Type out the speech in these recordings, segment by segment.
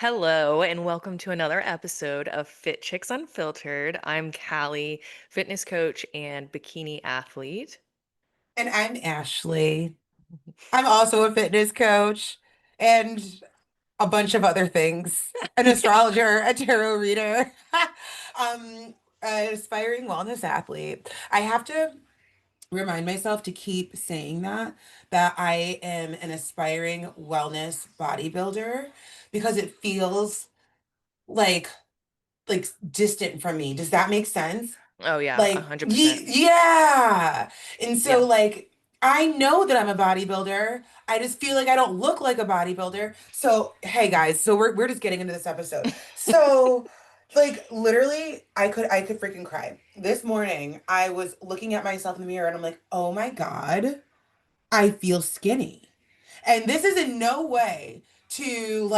Hello, and welcome to another episode of Fit Chicks Unfiltered. I'm Callie, fitness coach and bikini athlete. And I'm Ashley. I'm also a fitness coach and a bunch of other things. An astrologer, a tarot reader, an aspiring wellness athlete. I have to remind myself to keep saying that I am an aspiring wellness bodybuilder because it feels like distant from me. Does that make sense? Oh yeah, 100%. Yeah. And so Yeah. I know that I'm a bodybuilder. I just feel like I don't look like a bodybuilder. So, hey guys, so we're just getting into this episode. So, literally I could freaking cry. This morning I was looking at myself in the mirror and I'm like, "Oh my God, I feel skinny." And this is in no way to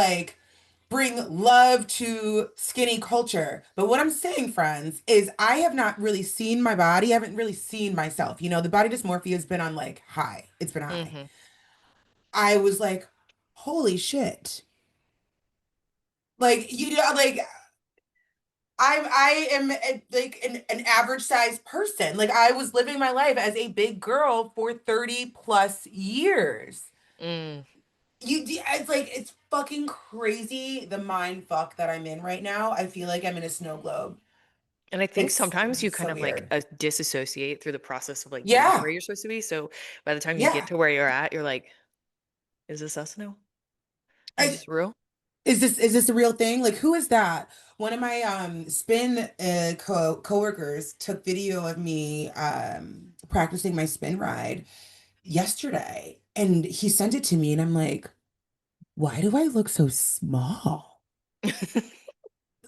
bring love to skinny culture. But what I'm saying, friends, is I have not really seen my body. I haven't really seen myself. The body dysmorphia has been on high. It's been high. hmm I was like, holy shit. I am an average sized person. Like I was living my life as a big girl for 30 plus years. Mm. It's fucking crazy the mind fuck that I'm in right now. I feel like I'm in a snow globe. And I think It's sometimes you kind so of like weird. disassociate through the process of like getting to where Yeah. you're supposed to be. So by the time you get Yeah. to where you're at, you're like, is this us now? Is I this real? is this a real thing? Like who is that? One of my spin coworkers took video of me practicing my spin ride yesterday and he sent it to me and I'm like, why do I look so small?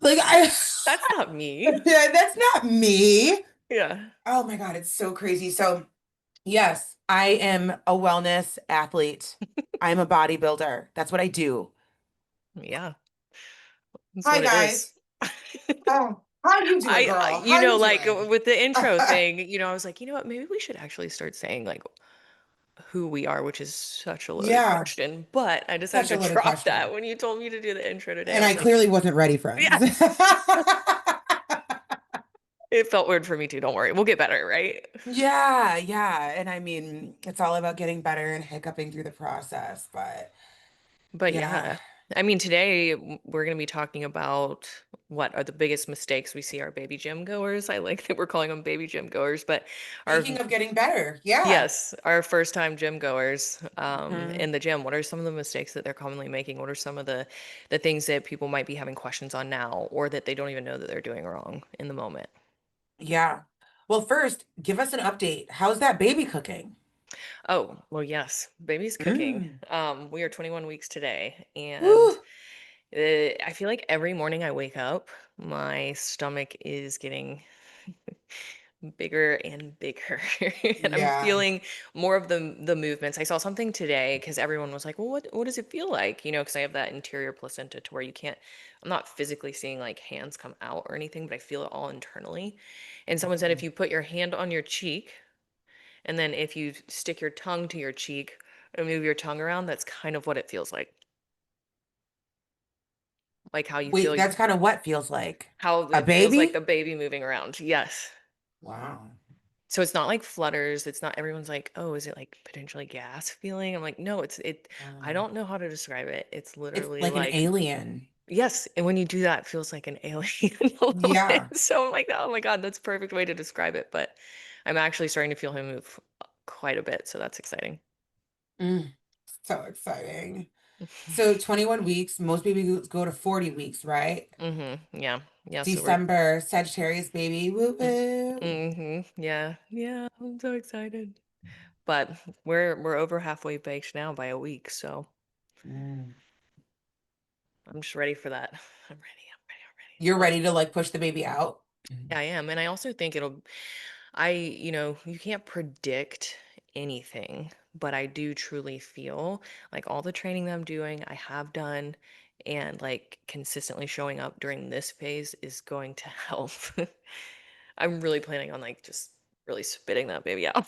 Like I That's not me. Yeah, that's not me. Yeah. Oh my God, it's so crazy. So yes, I am a wellness athlete. I'm a bodybuilder. That's what I do. Yeah. That's Hi what it guys. is. Oh, how you doing, girl? How you Like doing? with the intro thing, I was like, you know what, maybe we should actually start saying like who we are, which is such a loaded Yeah, question. But I decided such to a loaded drop that question. when you told me to do the intro today. I And was I like, clearly wasn't ready, friends. yes. It felt weird for me too. Don't worry. We'll get better, right? Yeah, yeah. And I mean, it's all about getting better and hiccuping through the process. But But yeah. yeah. I mean, today we're going to be talking about what are the biggest mistakes we see our baby gym goers. I like that we're calling them baby gym goers, but our Speaking of getting better, yeah. yes, our first time gym goers Mhm. in the gym. What are some of the mistakes that they're commonly making? What are some of the things that people might be having questions on now or that they don't even know that they're doing wrong in the moment? Yeah. Well, first, give us an update. How's that baby cooking? Oh, well, yes, baby's cooking. Mm. We are 21 weeks today, and Woo. I feel like every morning I wake up, my stomach is getting bigger and bigger and I'm Yeah. feeling more of the movements. I saw something today because everyone was like, well, what does it feel like, because I have that interior placenta to where you can't, I'm not physically seeing like hands come out or anything, but I feel it all internally. And someone said if Mhm. you put your hand on your cheek and then if you stick your tongue to your cheek and move your tongue around, that's kind of what it feels like how you Wait, feel, that's kind of what feels like. how A it feels like the baby? baby moving around. Yes. Wow. So it's not like flutters. It's not everyone's like, "Oh, is it like potentially gas feeling?" I'm like, "No, I Um, don't know how to describe it. It's it's literally like an like, alien. yes, and when you do that, it feels like an alien a little bit." Yeah. So I'm like, "Oh my God, that's a perfect way to describe it." But I'm actually starting to feel him move quite a bit, so that's exciting. Mm, so exciting. So 21 weeks, most babies go to 40 weeks, right? Yeah. Yeah, so we're December, Sagittarius baby. Woo mm, woo. Yeah. Yeah, I'm so excited. But we're over halfway baked now by a week, so Mm. I'm just ready for that. I'm ready. I'm ready. I'm ready. You're ready to push the baby out? I am. And I also think you can't predict anything, but I do truly feel like all the training that I'm doing, I have done, and like consistently showing up during this phase is going to help. I'm really planning on like just really spitting that baby out.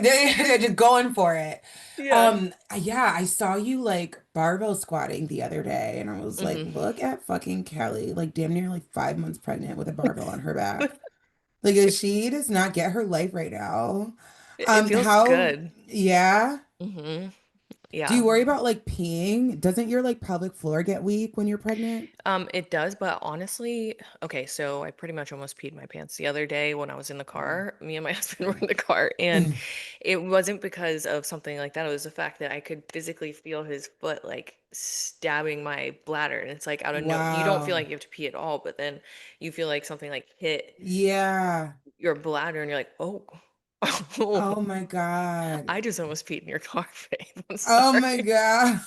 They're just going for it. Yeah. Yeah, I saw you like barbell squatting the other day, and I was like, Hmm. look at fucking Kelly, like damn near like 5 months pregnant with a barbell on her back. Like, she does not get her life right now. It feels How, good. yeah. Hmm. Do you Yeah. worry about like peeing? Doesn't your like pelvic floor get weak when you're pregnant? It does, but honestly, okay, so I pretty much almost peed my pants the other day when I was in the Mm, car. Me and my husband were mm. in the car, and it wasn't because of something like that. It was the fact that I could physically feel his foot like stabbing my bladder. And it's like out of no, you don't feel Wow. like you have to pee at all, but then you feel like something like hit Yeah. your bladder and you're like, oh, oh, Oh my God. I just almost peed in your car, babe. I'm Oh my sorry. God.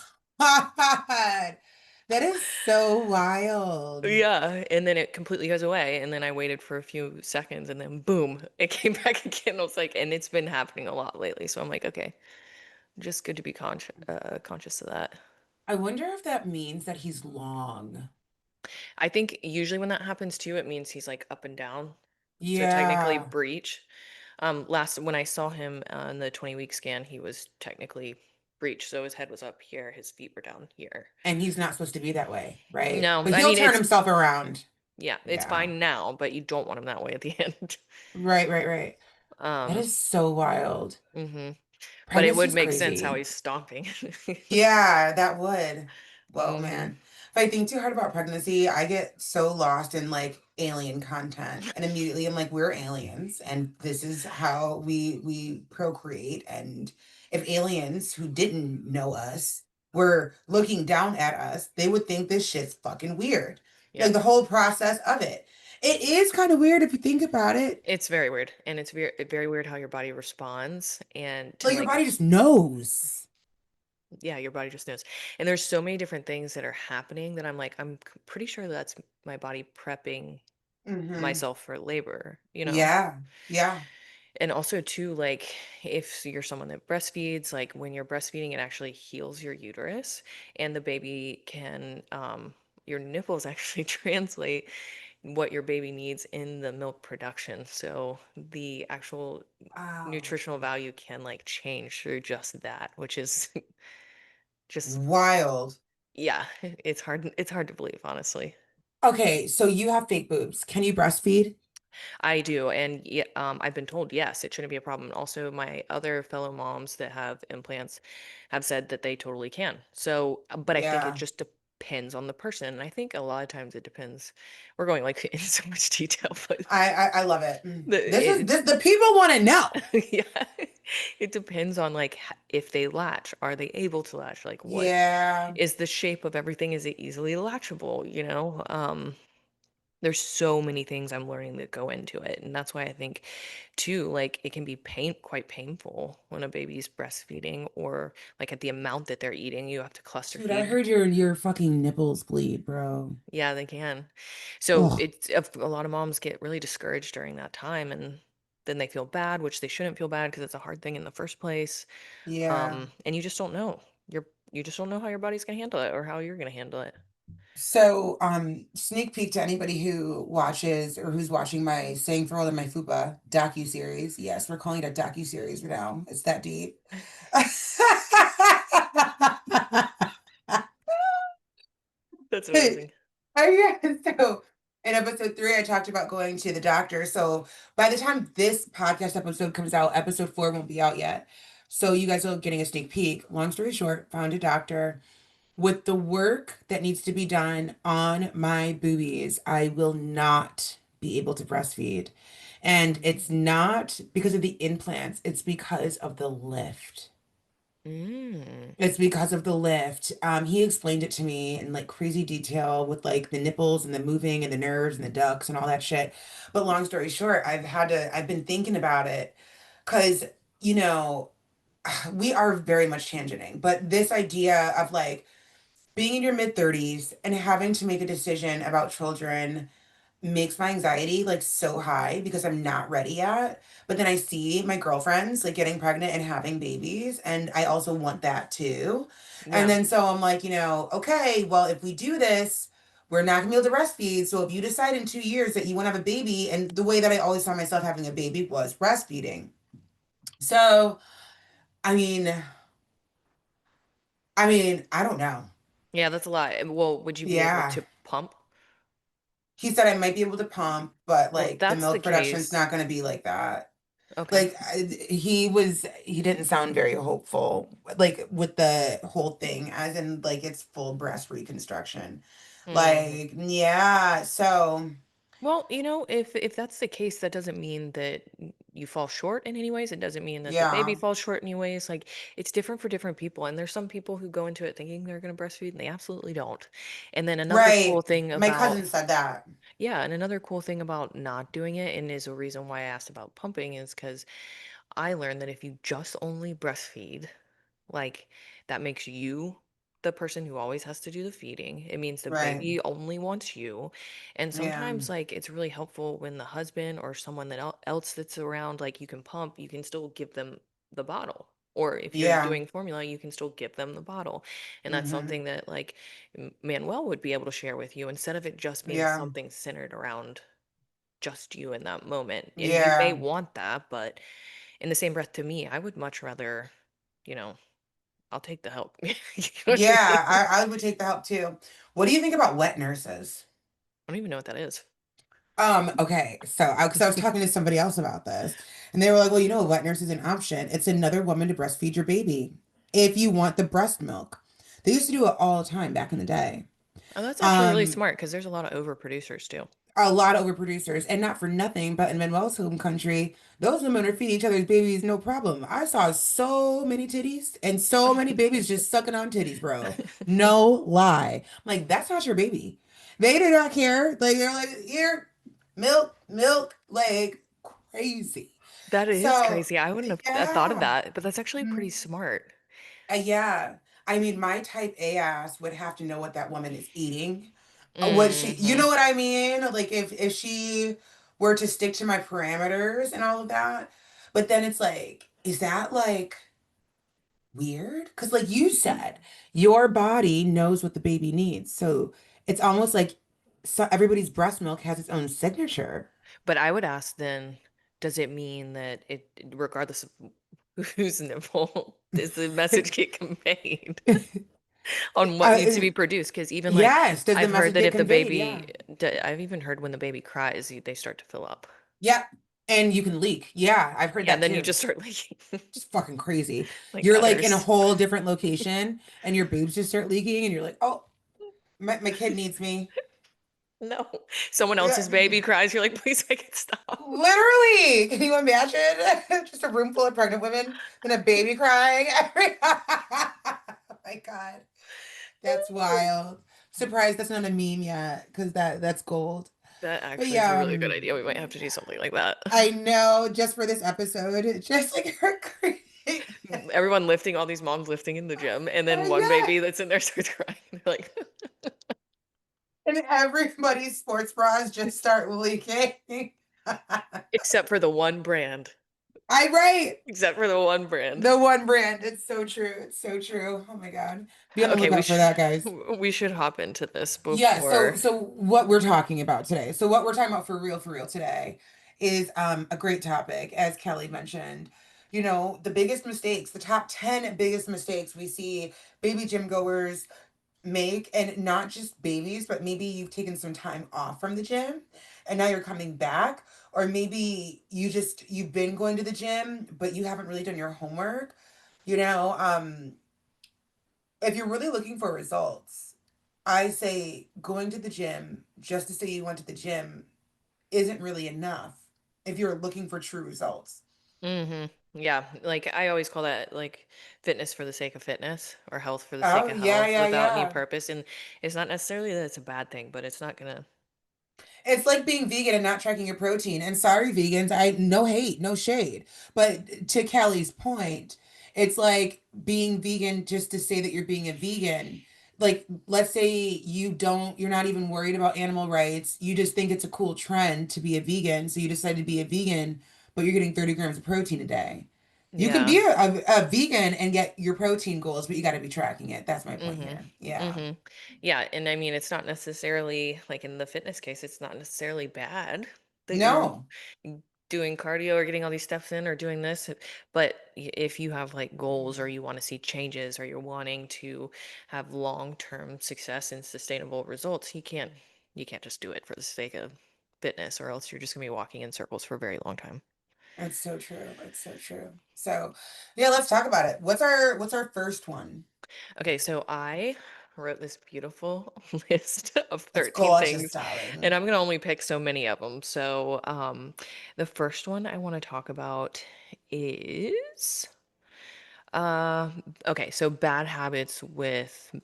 That is so wild. Yeah, and then it completely goes away, and then I waited for a few seconds, and then boom, it came back again. I was like, and it's been happening a lot lately, so I'm like, okay, just good to be conscious of that. I wonder if that means that he's long. I think usually when that happens too, it means he's like up and down, so technically Yeah. breech. Last when I saw him on the 20-week scan, he was technically breech, so his head was up here, his feet were down here. And he's not supposed to be that way, right? No, But I he'll mean turn it's himself around. yeah, it's Yeah. fine now, but you don't want him that way at the end. Right, right, right. That Um, is so wild. mhm. But it would Pregnancy's make sense how crazy. he's stomping. Yeah, that would. Whoa, Hmm. man. If I think too hard about pregnancy, I get so lost in like alien content. And immediately I'm like, we're aliens and this is how we procreate. And if aliens who didn't know us were looking down at us, they would think this shit's fucking weird. Like Yep. the whole process of it. It is kind of weird if you think about it. It's very weird. And it's very weird how your body responds. And to Like your like, body just knows. yeah, your body just knows. And there's so many different things that are happening that I'm like, pretty sure that's my body prepping Hmm. myself for labor, you know? Yeah. Yeah. And also too, like if you're someone that breastfeeds, like when you're breastfeeding, it actually heals your uterus and the baby can, your nipples actually translate what your baby needs in the milk production. So the actual Wow. nutritional value can like change through just that, which is just Wild. yeah, it's hard to believe, honestly. Okay, so you have fake boobs. Can you breastfeed? I do, and I've been told yes, it shouldn't be a problem. Also, my other fellow moms that have implants have said that they totally can. So, but I think it Yeah. just depends on the person. And I think a lot of times it depends. We're going like in so much detail, but I love it. This is it this the people want to know. yeah, it depends on like if they latch. Are they able to latch? Like, what Yeah. is the shape of everything? Is it easily latchable? There's so many things I'm learning that go into it, and that's why I think too, like it can be quite painful when a baby's breastfeeding or like at the amount that they're eating, you have to cluster Dude, I feed. heard your fucking nipples bleed, bro. Yeah, they can. So Oh, it's a lot of moms get really discouraged during that time, and then they feel bad, which they shouldn't feel bad because it's a hard thing in the first place. yeah. And you just don't know. You just don't know how your body's gonna handle it or how you're gonna handle it. So, sneak peek to anybody who watches or who's watching my Saying Farewell to My Fupa docu-series. Yes, we're calling it a docu-series now. It's that deep. That's amazing. So in episode 3, I talked about going to the doctor. So by the time this podcast episode comes out, episode 4 won't be out yet. So you guys are getting a sneak peek. Long story short, found a doctor. With the work that needs to be done on my boobies, I will not be able to breastfeed. And it's not because of the implants, it's because of the lift. Mm. It's because of the lift. He explained it to me in like crazy detail with like the nipples and the moving and the nerves and the ducts and all that shit. But long story short, I've been thinking about it because, you know, we are very much tangenting, but this idea of like being in your mid 30s and having to make a decision about children makes my anxiety like so high because I'm not ready yet. But then I see my girlfriends like getting pregnant and having babies, and I also want that too. And Yeah. then so I'm like, okay, well, if we do this, we're not gonna be able to breastfeed. So if you decide in 2 years that you want to have a baby, and the way that I always saw myself having a baby was breastfeeding. So, I mean, I don't know. Yeah, that's a lot. Well, would you be able Yeah. to pump? He said I might be able to pump, but Well, if like the that's the milk production's case, not going to be like that. okay. Like he didn't sound very hopeful like with the whole thing as in like it's full breast reconstruction. Hmm. Like, yeah, so Well, if that's the case, that doesn't mean that you fall short in any ways. It doesn't mean that the baby yeah. falls short in any ways. Like it's different for different people. And there's some people who go into it thinking they're going to breastfeed and they absolutely don't. And then another cool Right. thing My about, cousin said that. yeah, and another cool thing about not doing it, and is a reason why I asked about pumping, is because I learned that if you just only breastfeed, like, that makes you the person who always has to do the feeding. It means the Right. baby only wants you. And Yeah. sometimes, like, it's really helpful when the husband or someone that else that's around, like, you can pump, you can still give them the bottle. Or if you're Yeah. doing formula, you can still give them the bottle. And that's Hmm. something that, like, Manuel would be able to share with you instead of it just being Yeah. something centered around just you in that moment. And you may Yeah. want that, but in the same breath to me, I would much rather, you know, I'll take the help. You know what I Yeah, mean? I would take the help too. What do you think about wet nurses? I don't even know what that is. Okay, so because I was talking to somebody else about this, and they were like, "Well, a wet nurse is an option. It's another woman to breastfeed your baby if you want the breast milk." They used to do it all the time back in the day. Oh, that's actually really Um, smart because there's a lot of overproducers too. a lot of overproducers, and not for nothing, but in Manuel's home country, those women are feeding each other's babies no problem. I saw so many titties and so many babies just sucking on titties, bro. No lie. I'm like, that's not your baby. They do not care. Like they're like, here, milk, milk, like crazy. That is So crazy. I wouldn't have thought of yeah. that, but that's actually pretty Mhm. smart. Yeah. I mean, my type A ass would have to know what that woman is eating. What she, you Hmm. know what I mean? Like if she were to stick to my parameters and all of that. But then it's like, is that like weird? Because like you said, your body knows what the baby needs. So it's almost like everybody's breast milk has its own signature. But I would ask then, does it mean that regardless of whose nipple, does the message get conveyed on what needs to be produced? Because even like Yes. Does the I've heard message that get if the conveyed? baby, Yeah. I've even heard when the baby cries, they start to fill up. Yep. And you can leak. Yeah, I've heard Yeah, that and then you too. just start leaking Just fucking crazy. like You're like in a gutters. whole different location and your boobs just start leaking and you're like, oh, my kid needs me. No. Someone Yeah. else's baby cries, you're like, "Please make it stop." Literally. Can you imagine? Just a room full of pregnant women and a baby crying. Oh my God. That's wild. Surprised that's not a meme yet, because that's gold. That But actually is a yeah, really good idea. We might have to do something like that. I know just for this episode, just like her crazy. Everyone lifting, all these moms lifting in the gym, and then one Yeah. baby that's in there starts crying. They're like, And everybody's sports bras just start leaking. except for the one brand. I right. Except for the one brand. The one brand. It's so true. It's so true. Oh my God. Be on the Okay, lookout for that, guys. we should hop into this Yeah, so before. what we're talking about today. So what we're talking about for real today is a great topic, as Kelly mentioned. The biggest mistakes, the top 10 biggest mistakes we see baby gym goers make, and not just babies, but maybe you've taken some time off from the gym and now you're coming back, or maybe you've been going to the gym but you haven't really done your homework. You know, if you're really looking for results, I say going to the gym just to say you went to the gym isn't really enough if you're looking for true results. Hmm. Yeah, like I always call that like fitness for the sake of fitness or health for the sake Oh, of yeah, health yeah, without any yeah. purpose. And it's not necessarily that it's a bad thing, but it's not gonna. It's like being vegan and not tracking your protein. And sorry, vegans, I no hate, no shade. But to Kelly's point, it's like being vegan just to say that you're being a vegan. Like, let's say you're not even worried about animal rights. You just think it's a cool trend to be a vegan. So you decide to be a vegan, but you're getting 30 grams of protein a day. You can Yeah. be a vegan and get your protein goals, but you got to be tracking it. That's my point Mhm. here. Yeah. Mhm. Yeah, and I mean it's not necessarily like in the fitness case, it's not necessarily bad that you're No. doing cardio or getting all these steps in or doing this. But if you have like goals or you want to see changes or you're wanting to have long-term success and sustainable results, you can't just do it for the sake of fitness, or else you're just gonna be walking in circles for a very long time. It's so true. It's so true. So, yeah, let's talk about it. What's our first one? Okay, so I wrote this beautiful list of It's 13 gorgeous, things, and darling. I'm gonna only pick so many of them. So, the first one I want to talk about is Uh, okay, so bad habits with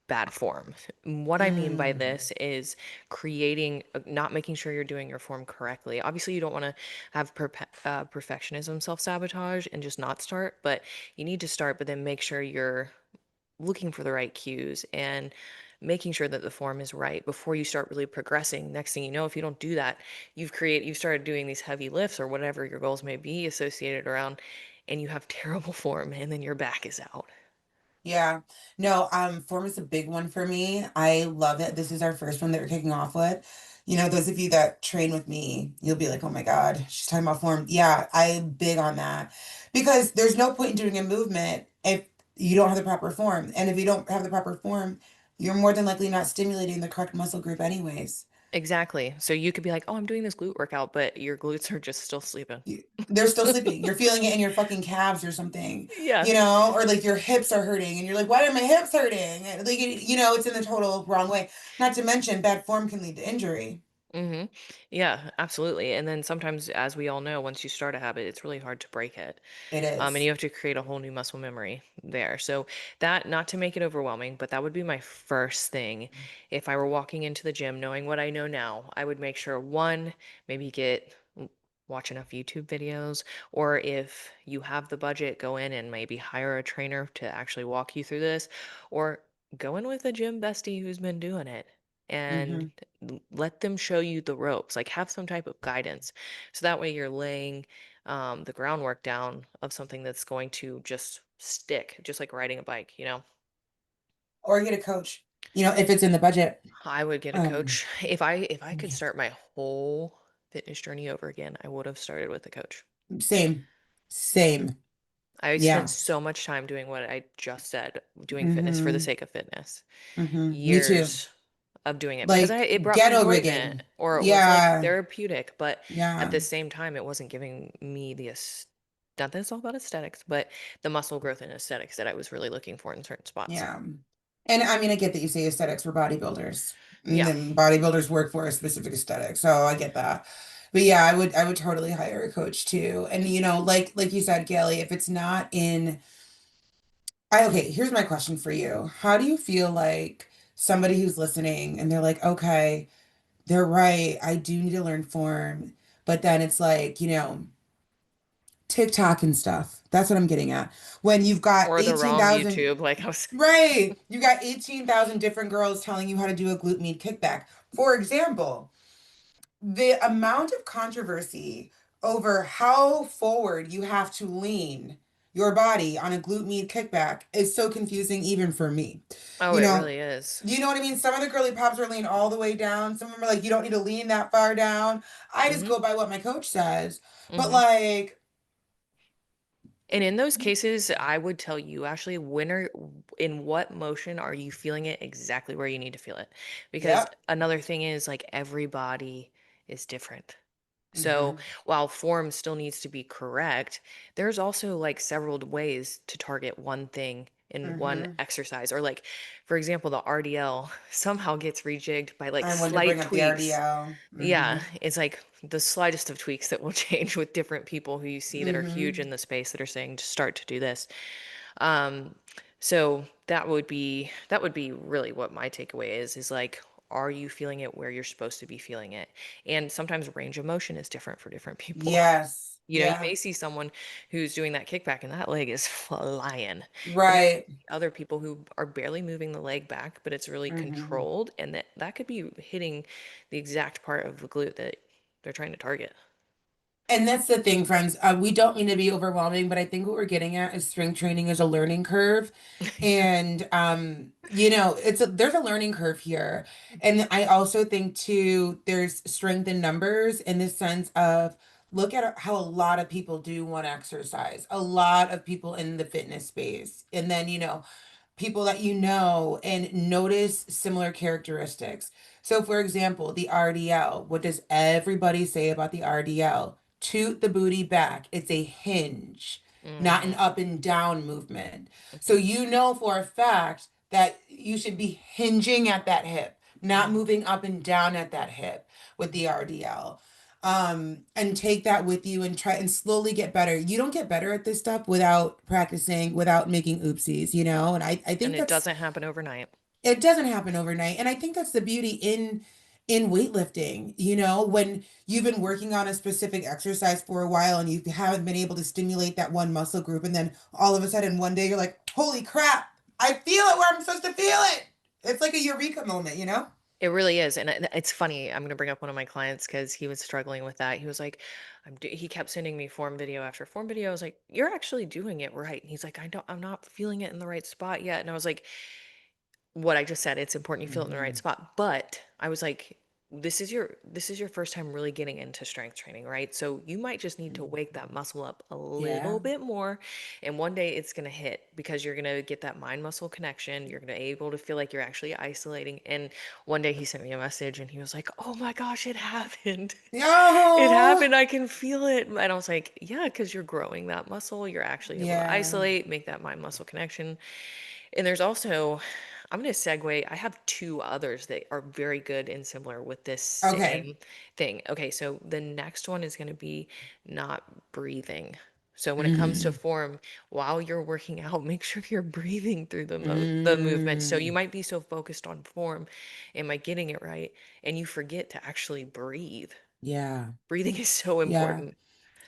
bad form. What I mean by Mm. this is not making sure you're doing your form correctly. Obviously, you don't want to have perfectionism, self-sabotage, and just not start, but you need to start, but then make sure you're looking for the right cues and making sure that the form is right before you start really progressing. Next thing you know, if you don't do that, you've started doing these heavy lifts or whatever your goals may be associated around, and you have terrible form and then your back is out. Yeah. No, form is a big one for me. I love it. This is our first one that we're kicking off with. You know, those of you that train with me, you'll be like, oh my God, she's talking about form. Yeah, I'm big on that. Because there's no point in doing a movement if you don't have the proper form. And if you don't have the proper form, you're more than likely not stimulating the correct muscle group anyways. Exactly. So you could be like, "Oh, I'm doing this glute workout," but your glutes are just still sleeping. They're still sleeping. You're feeling it in your fucking calves or something, Yeah. or like your hips are hurting and you're like, why are my hips hurting? And, like, it's in the total wrong way. Not to mention, bad form can lead to injury. Mhm. Yeah, absolutely. And then sometimes, as we all know, once you start a habit, it's really hard to break it. It And is. you have to create a whole new muscle memory there. So that, not to make it overwhelming, but that would be my first thing. If I were walking into the gym, knowing what I know now, I would make sure one, maybe watch enough YouTube videos, or if you have the budget, go in and maybe hire a trainer to actually walk you through this, or go in with a gym bestie who's been doing it and Hmm. let them show you the ropes, like have some type of guidance. So that way you're laying the groundwork down of something that's going to just stick, just like riding a bike. Or get a coach, if it's in the budget. I would get a Um, coach. If I could yeah. start my whole fitness journey over again, I would have started with a coach. Same. Same. I spent Yeah. so much time doing what I just said, doing fitness for the Hmm. sake of fitness. Me too. Years of doing it because Like it brought me ghetto enjoyment, rigging. or it was like Yeah. therapeutic, but at Yeah. the same time it wasn't giving me not that it's all about aesthetics, but the muscle growth and aesthetics that I was really looking for in certain spots. Yeah. And I mean, I get that you say aesthetics for bodybuilders. And Yeah. then bodybuilders work for a specific aesthetic. So I get that. But yeah, I would totally hire a coach too. And like you said, Kelly, if it's not in okay, here's my question for you. How do you feel like somebody who's listening and they're like, okay, they're right, I do need to learn form, but then it's like, TikTok and stuff. That's what I'm getting at. When you've got Or the wrong 18,000. YouTube, like I was. Right. You got 18,000 different girls telling you how to do a glute med kickback. For example, the amount of controversy over how forward you have to lean your body on a glute med kickback is so confusing even for me. Oh, You it know, really is. you know what I mean? Some of the girly pops are lean all the way down. Some of them are like, you don't need to lean that far down. I just Mhm. go by what my coach says. But Mhm. like, And in those cases, I would tell you actually in what motion are you feeling it exactly where you need to feel it? Because yep. another thing is like everybody is different. So Hmm. while form still needs to be correct, there's also like several ways to target one thing in one Hmm. exercise. Or like, for example, the RDL somehow gets rejigged by like I wanted to bring slight up the tweaks. RDL. Yeah, Hmm. it's like the slightest of tweaks that will change with different people who you see that are huge Hmm. in the space that are saying to start to do this. Um, so that would be really what my takeaway is like, are you feeling it where you're supposed to be feeling it? And sometimes range of motion is different for different people. Yes. You Yeah. may see someone who's doing that kickback and that leg is flying. And there Right. are other people who are barely moving the leg back, but it's really Hmm. controlled, and that could be hitting the exact part of the glute that they're trying to target. And that's the thing, friends. We don't mean to be overwhelming, but I think what we're getting at is strength training is a learning curve. And there's a learning curve here. And I also think too, there's strength in numbers in the sense of look at how a lot of people do one exercise, a lot of people in the fitness space. And then, people that you know and notice similar characteristics. So, for example, the RDL, what does everybody say about the RDL? Toot the booty back. It's a hinge, not an Hmm. up and down movement. So, Hmm. you know for a fact that you should be hinging at that hip, not Hmm. moving up and down at that hip with the RDL. And take that with you and try and slowly get better. You don't get better at this stuff without practicing, without making oopsies, and I And think it that's, doesn't happen overnight. it doesn't happen overnight. And I think that's the beauty in weightlifting, when you've been working on a specific exercise for a while and you haven't been able to stimulate that one muscle group, and then all of a sudden one day you're like, holy crap, I feel it where I'm supposed to feel it. It's like a eureka moment. It really is. And it's funny. I'm going to bring up one of my clients because he was struggling with that. He was like, he kept sending me form video after form video. I was like, you're actually doing it right. And he's like, I'm not feeling it in the right spot yet. And I was like, what I just said, it's important you feel it in the right Hmm. spot. But I was like, this is your first time really getting into strength training, right? So you might just need to wake that muscle up a Yeah. little bit more. And one day it's gonna hit because you're gonna get that mind muscle connection. You're gonna be able to feel like you're actually isolating. And one day he sent me a message and he was like, oh my gosh, it happened. It Oh, happened. I can feel it. And I was like, yeah, because you're growing that muscle. You're actually able to yeah. isolate, make that mind muscle connection. And there's also, I'm going to segue. I have two others that are very good and similar with this Okay. same thing. Okay, so the next one is going to be not breathing. So when it comes to Mm. form, while you're working out, make sure you're breathing through the movement. So you Mm. might be so focused on form, am I getting it right? And you forget to actually breathe. Yeah. Breathing is so Yeah. important.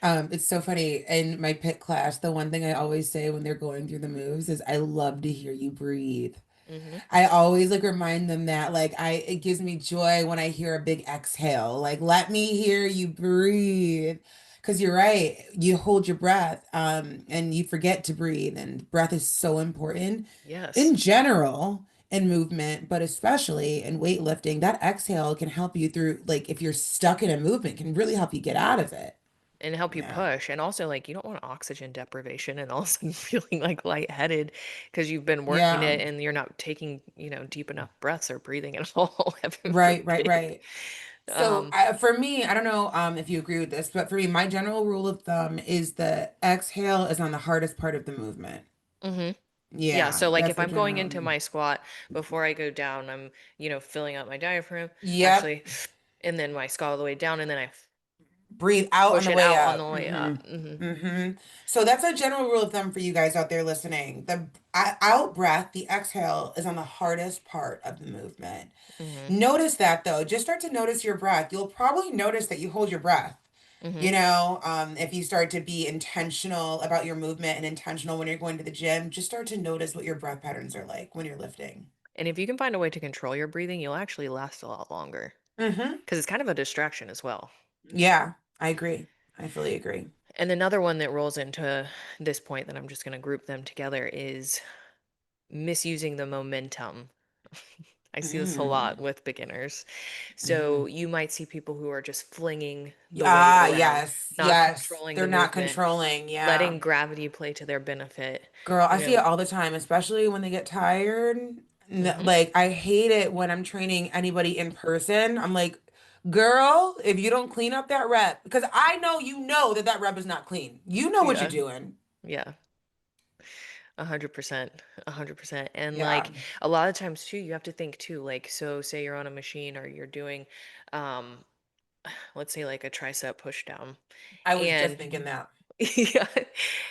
It's so funny. In my pit class, the one thing I always say when they're going through the moves is I love to hear you breathe. Hmm. I always like remind them that it gives me joy when I hear a big exhale. Like let me hear you breathe. Because you're right. You hold your breath, and you forget to breathe. And breath is so important Yes. in general in movement, but especially in weightlifting. That exhale can help you through, like if you're stuck in a movement, can really help you get out of it. And help you Yeah. push. And also, like, you don't want oxygen deprivation and all of a sudden feeling like lightheaded because you've been working Yeah. it and you're not taking, deep enough breaths or breathing at all. Heaven Right, right, forbid. right. So Um, for me, I don't know if you agree with this, but for me, my general rule of thumb is the exhale is on the hardest part of the movement. hmm Yeah, Yeah, so like that's if the I'm going general. into my squat before I go down, I'm, filling out my diaphragm, Yep. actually, and then my skull all the way down, and then I Breathe out on push the it way out on up. the way Hmm. up. Hmm. So that's a general rule of thumb for you guys out there listening. The out breath, the exhale, is on the hardest part of the movement. Hmm. Notice that though. Just start to notice your breath. You'll probably notice that you hold your breath. Hmm. If you start to be intentional about your movement and intentional when you're going to the gym, just start to notice what your breath patterns are like when you're lifting. And if you can find a way to control your breathing, you'll actually last a lot longer Mm-hmm. because it's kind of a distraction as well. Yeah, I agree. I fully agree. And another one that rolls into this point that I'm just going to group them together is misusing the momentum. I see this a lot Mm. with beginners. Mm-hmm. So you might see people who are just flinging the weight Ah, around, yes, not yes. controlling They're the not movement, controlling. Yeah. letting gravity play to their benefit. Girl, I You see it know, all the time, especially when they get tired. hmm Like, I hate it when I'm training anybody in person. I'm like, girl, if you don't clean up that rep, because I know you know that that rep is not clean. You know what you're Yeah, doing. yeah, 100%, 100%. And Yeah. like a lot of times too, you have to think too, like, so say you're on a machine or you're doing, um, let's say like a tricep push down. I was just And thinking that. yeah.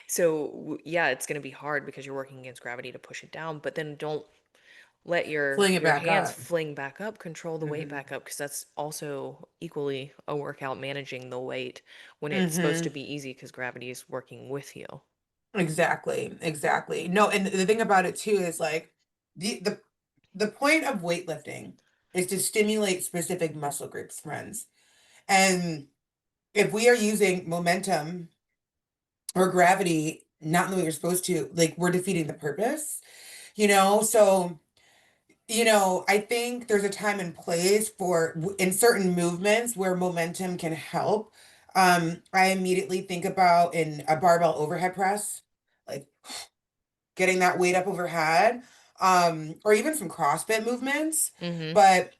So yeah, it's going to be hard because you're working against gravity to push it down, but then don't let your Fling it your back hands up. fling back up, control the weight Hmm. back up because that's also equally a workout managing the weight when it's supposed to Hmm. be easy because gravity is working with you. Exactly. Exactly. No, and the thing about it too is like the the the point of weightlifting is to stimulate specific muscle groups, friends. And if we are using momentum or gravity not in the way you're supposed to, like we're defeating the purpose. So, I think there's a time and place for in certain movements where momentum can help. I immediately think about in a barbell overhead press, like getting that weight up overhead, or even some CrossFit movements. Mm-hmm. But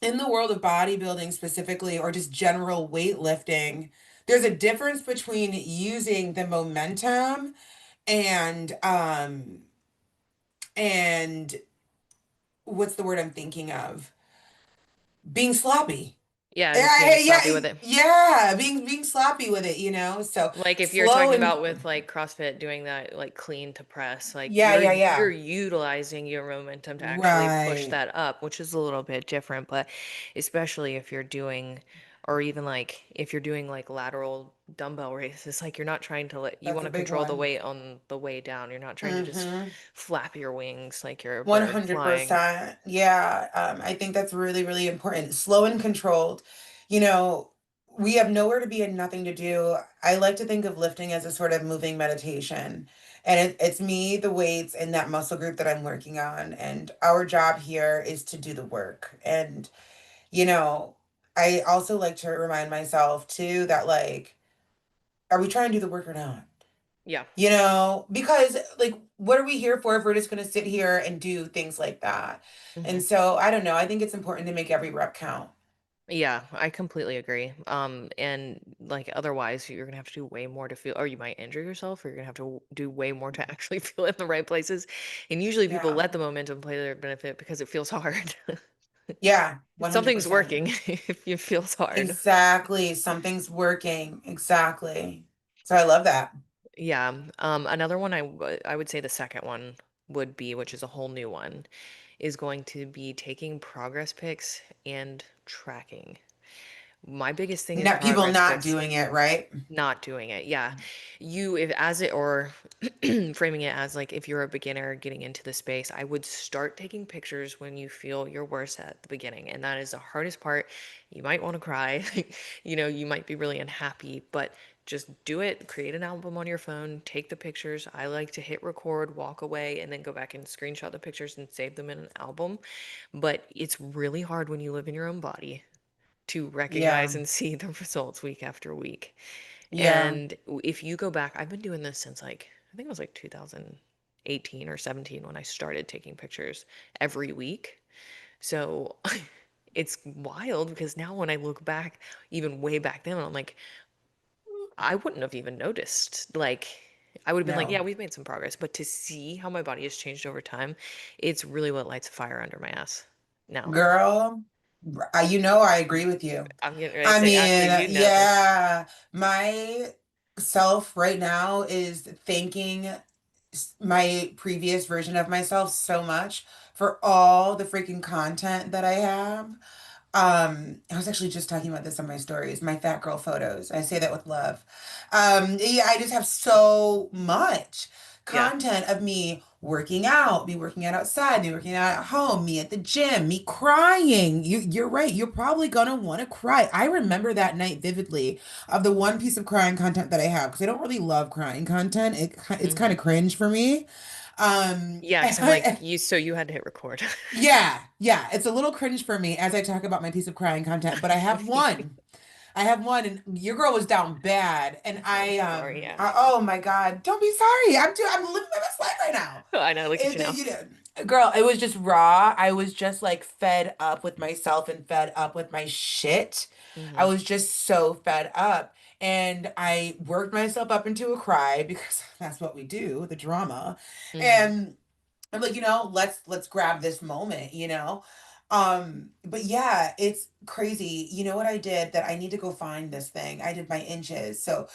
in the world of bodybuilding specifically, or just general weightlifting, there's a difference between using the momentum and and what's the word I'm thinking of? Being sloppy. Yeah, just being Yeah, sloppy with yeah, it. yeah, being sloppy with it, you know? So Like if you're slow talking and about with like CrossFit doing that like clean to press, like yeah, you're yeah, you're yeah. utilizing your momentum to actually push Right. that up, which is a little bit different, but especially if you're doing or even like if you're doing like lateral dumbbell raises, like you're not trying to let you That's want a to big control the one. weight on the way down. You're not trying to just Mm-hmm. flap your wings like you're a bird flying. 100%. Yeah. I think that's really, really important. Slow and controlled. You know, we have nowhere to be and nothing to do. I like to think of lifting as a sort of moving meditation. And it's me, the weights, and that muscle group that I'm working on. And our job here is to do the work. And, you know, I also like to remind myself too that, like, are we trying to do the work or not? Yeah. You know, because like, what are we here for if we're just going to sit here and do things like that? Mm-hmm. And so I don't know. I think it's important to make every rep count. Yeah, I completely agree. And like otherwise you're gonna have to do way more to feel, or you might injure yourself, or you're gonna have to do way more to actually feel in the right places. And usually people Yeah. let the momentum play their benefit because it feels hard. Yeah. Something's 100%. working if it feels hard. Exactly. Something's working. Exactly. So I love that. Yeah. Another one I would say the second one would be, which is a whole new one, is going to be taking progress pics and tracking. My biggest thing is Not people progress not pics. doing it, right? Not doing it. Yeah. You, if as it or framing it as like if you're a beginner getting into the space, I would start taking pictures when you feel your worst at the beginning. And that is the hardest part. You might want to cry. You might be really unhappy, but just do it. Create an album on your phone, take the pictures. I like to hit record, walk away, and then go back and screenshot the pictures and save them in an album. But it's really hard when you live in your own body to recognize Yeah. and see the results week after week. Yeah. And if you go back, I've been doing this since like, I think it was like 2018 or 17 when I started taking pictures every week. So it's wild because now when I look back, even way back then, I'm like, I wouldn't have even noticed. Like, I would have been like, No. yeah, we've made some progress. But to see how my body has changed over time, it's really what lights a fire under my ass. Now, Girl, you know I agree with you. I'm getting ready to I say, mean, actually, you know this. yeah, my self right now is thanking my previous version of myself so much for all the freaking content that I have. I was actually just talking about this on my stories, my fat girl photos. I say that with love. Yeah, I just have so much Yeah. content of me working out, me working out outside, me working out at home, me at the gym, me crying. You're right. You're probably gonna want to cry. I remember that night vividly of the one piece of crying content that I have because I don't really love crying content. It's kind Hmm. of cringe for me. Yeah, because I'm like, so you had to hit record. Yeah, yeah, it's a little cringe for me as I talk about my piece of crying content, but I have one. I have one, and your girl was down bad, and I'm sorry, yeah. oh my God, don't be sorry. I'm living my best life right now. I know, look at you now. You know, girl, it was just raw. I was just like fed up with myself and fed up with my shit. I Hmm. was just so fed up. And I worked myself up into a cry because that's what we do, the drama. Hmm. And I'm like, let's grab this moment, you know? But yeah, it's crazy. You know what I did that I need to go find this thing. I did my inches. So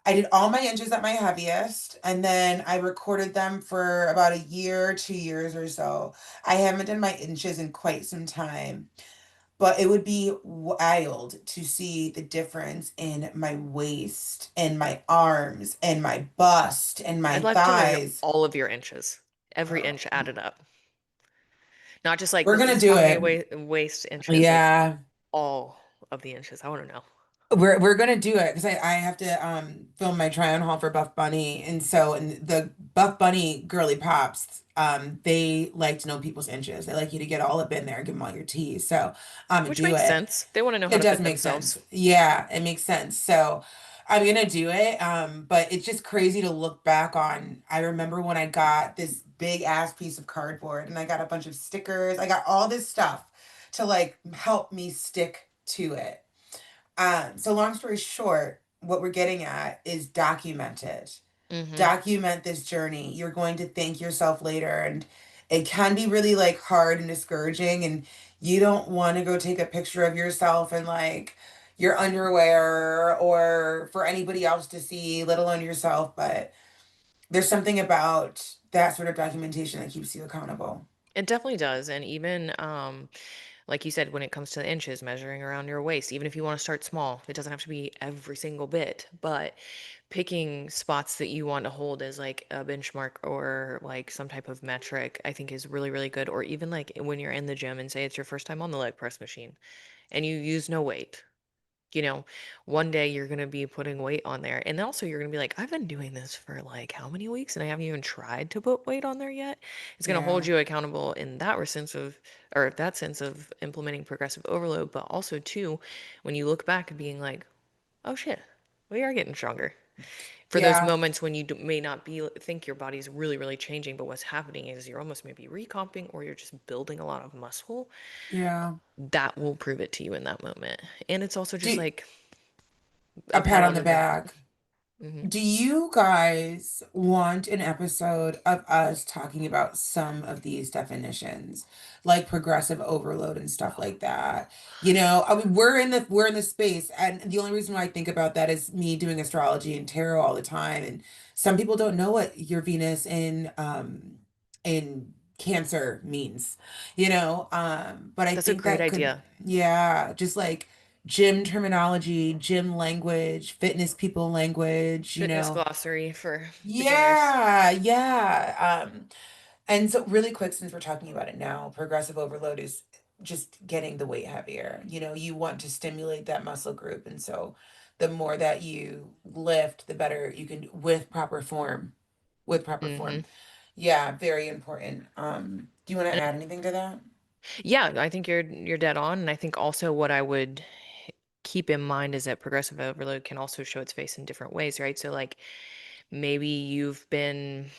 I did all my inches at my heaviest, and then I recorded them for about a year, 2 years or so. I haven't done my inches in quite some time, but it would be wild to see the difference in my waist and my arms and my bust and I'd my like to know thighs. all of your inches, every Girl, inch added up. Not just like, we're this gonna is how do many it. waist inches, like Yeah. all of the inches. I want to know. We're gonna do it because I have to film my try on haul for Buff Bunny, and so and the Buff Bunny girly pops, they like to know people's inches. They like you to get all up in there and give them all your tea. So Which do makes it. sense. They want to know how It to does fit make themselves. sense. Yeah, it makes sense. So I'm gonna do it. But it's just crazy to look back on. I remember when I got this big ass piece of cardboard and I got a bunch of stickers. I got all this stuff to like help me stick to it. So long story short, what we're getting at is document it. Hmm. Document this journey. You're going to thank yourself later, and it can be really like hard and discouraging, and you don't want to go take a picture of yourself in like your underwear or for anybody else to see, let alone yourself, but there's something about that sort of documentation that keeps you accountable. It definitely does. And even like you said, when it comes to the inches, measuring around your waist, even if you want to start small, it doesn't have to be every single bit, but picking spots that you want to hold as like a benchmark or like some type of metric, I think is really, really good. Or even like when you're in the gym and say it's your first time on the leg press machine and you use no weight. You know, one day you're going to be putting weight on there. And also you're going to be like, I've been doing this for like how many weeks and I haven't even tried to put weight on there yet. It's going to hold Yeah. you accountable in that sense of, or that sense of implementing progressive overload. But also, too, when you look back and being like, oh shit, we are getting stronger. For those Yeah. moments when you may not be, think your body's really, really changing, but what's happening is you're almost maybe recomping or you're just building a lot of muscle. Yeah. That will prove it to you in that moment. And it's also just Do like a a pat pat on on the the back. back. Hmm. Do you guys want an episode of us talking about some of these definitions, like progressive overload and stuff like that? You know, I mean, we're in the space, and the only reason why I think about that is me doing astrology and tarot all the time, and some people don't know what your Venus in Cancer means, you know. But I That's a think great that could, idea. yeah, just like gym terminology, gym language, fitness people language, you Fitness know. glossary for beginners. Yeah, yeah. And so really quick, since we're talking about it now, progressive overload is just getting the weight heavier. You know, you want to stimulate that muscle group. And so the more that you lift, the better you can with proper form. With proper Hmm. form. Yeah, very important. Do you want to And add anything to that? yeah, I think you're dead on. And I think also what I would keep in mind is that progressive overload can also show its face in different ways, right? So like maybe you've been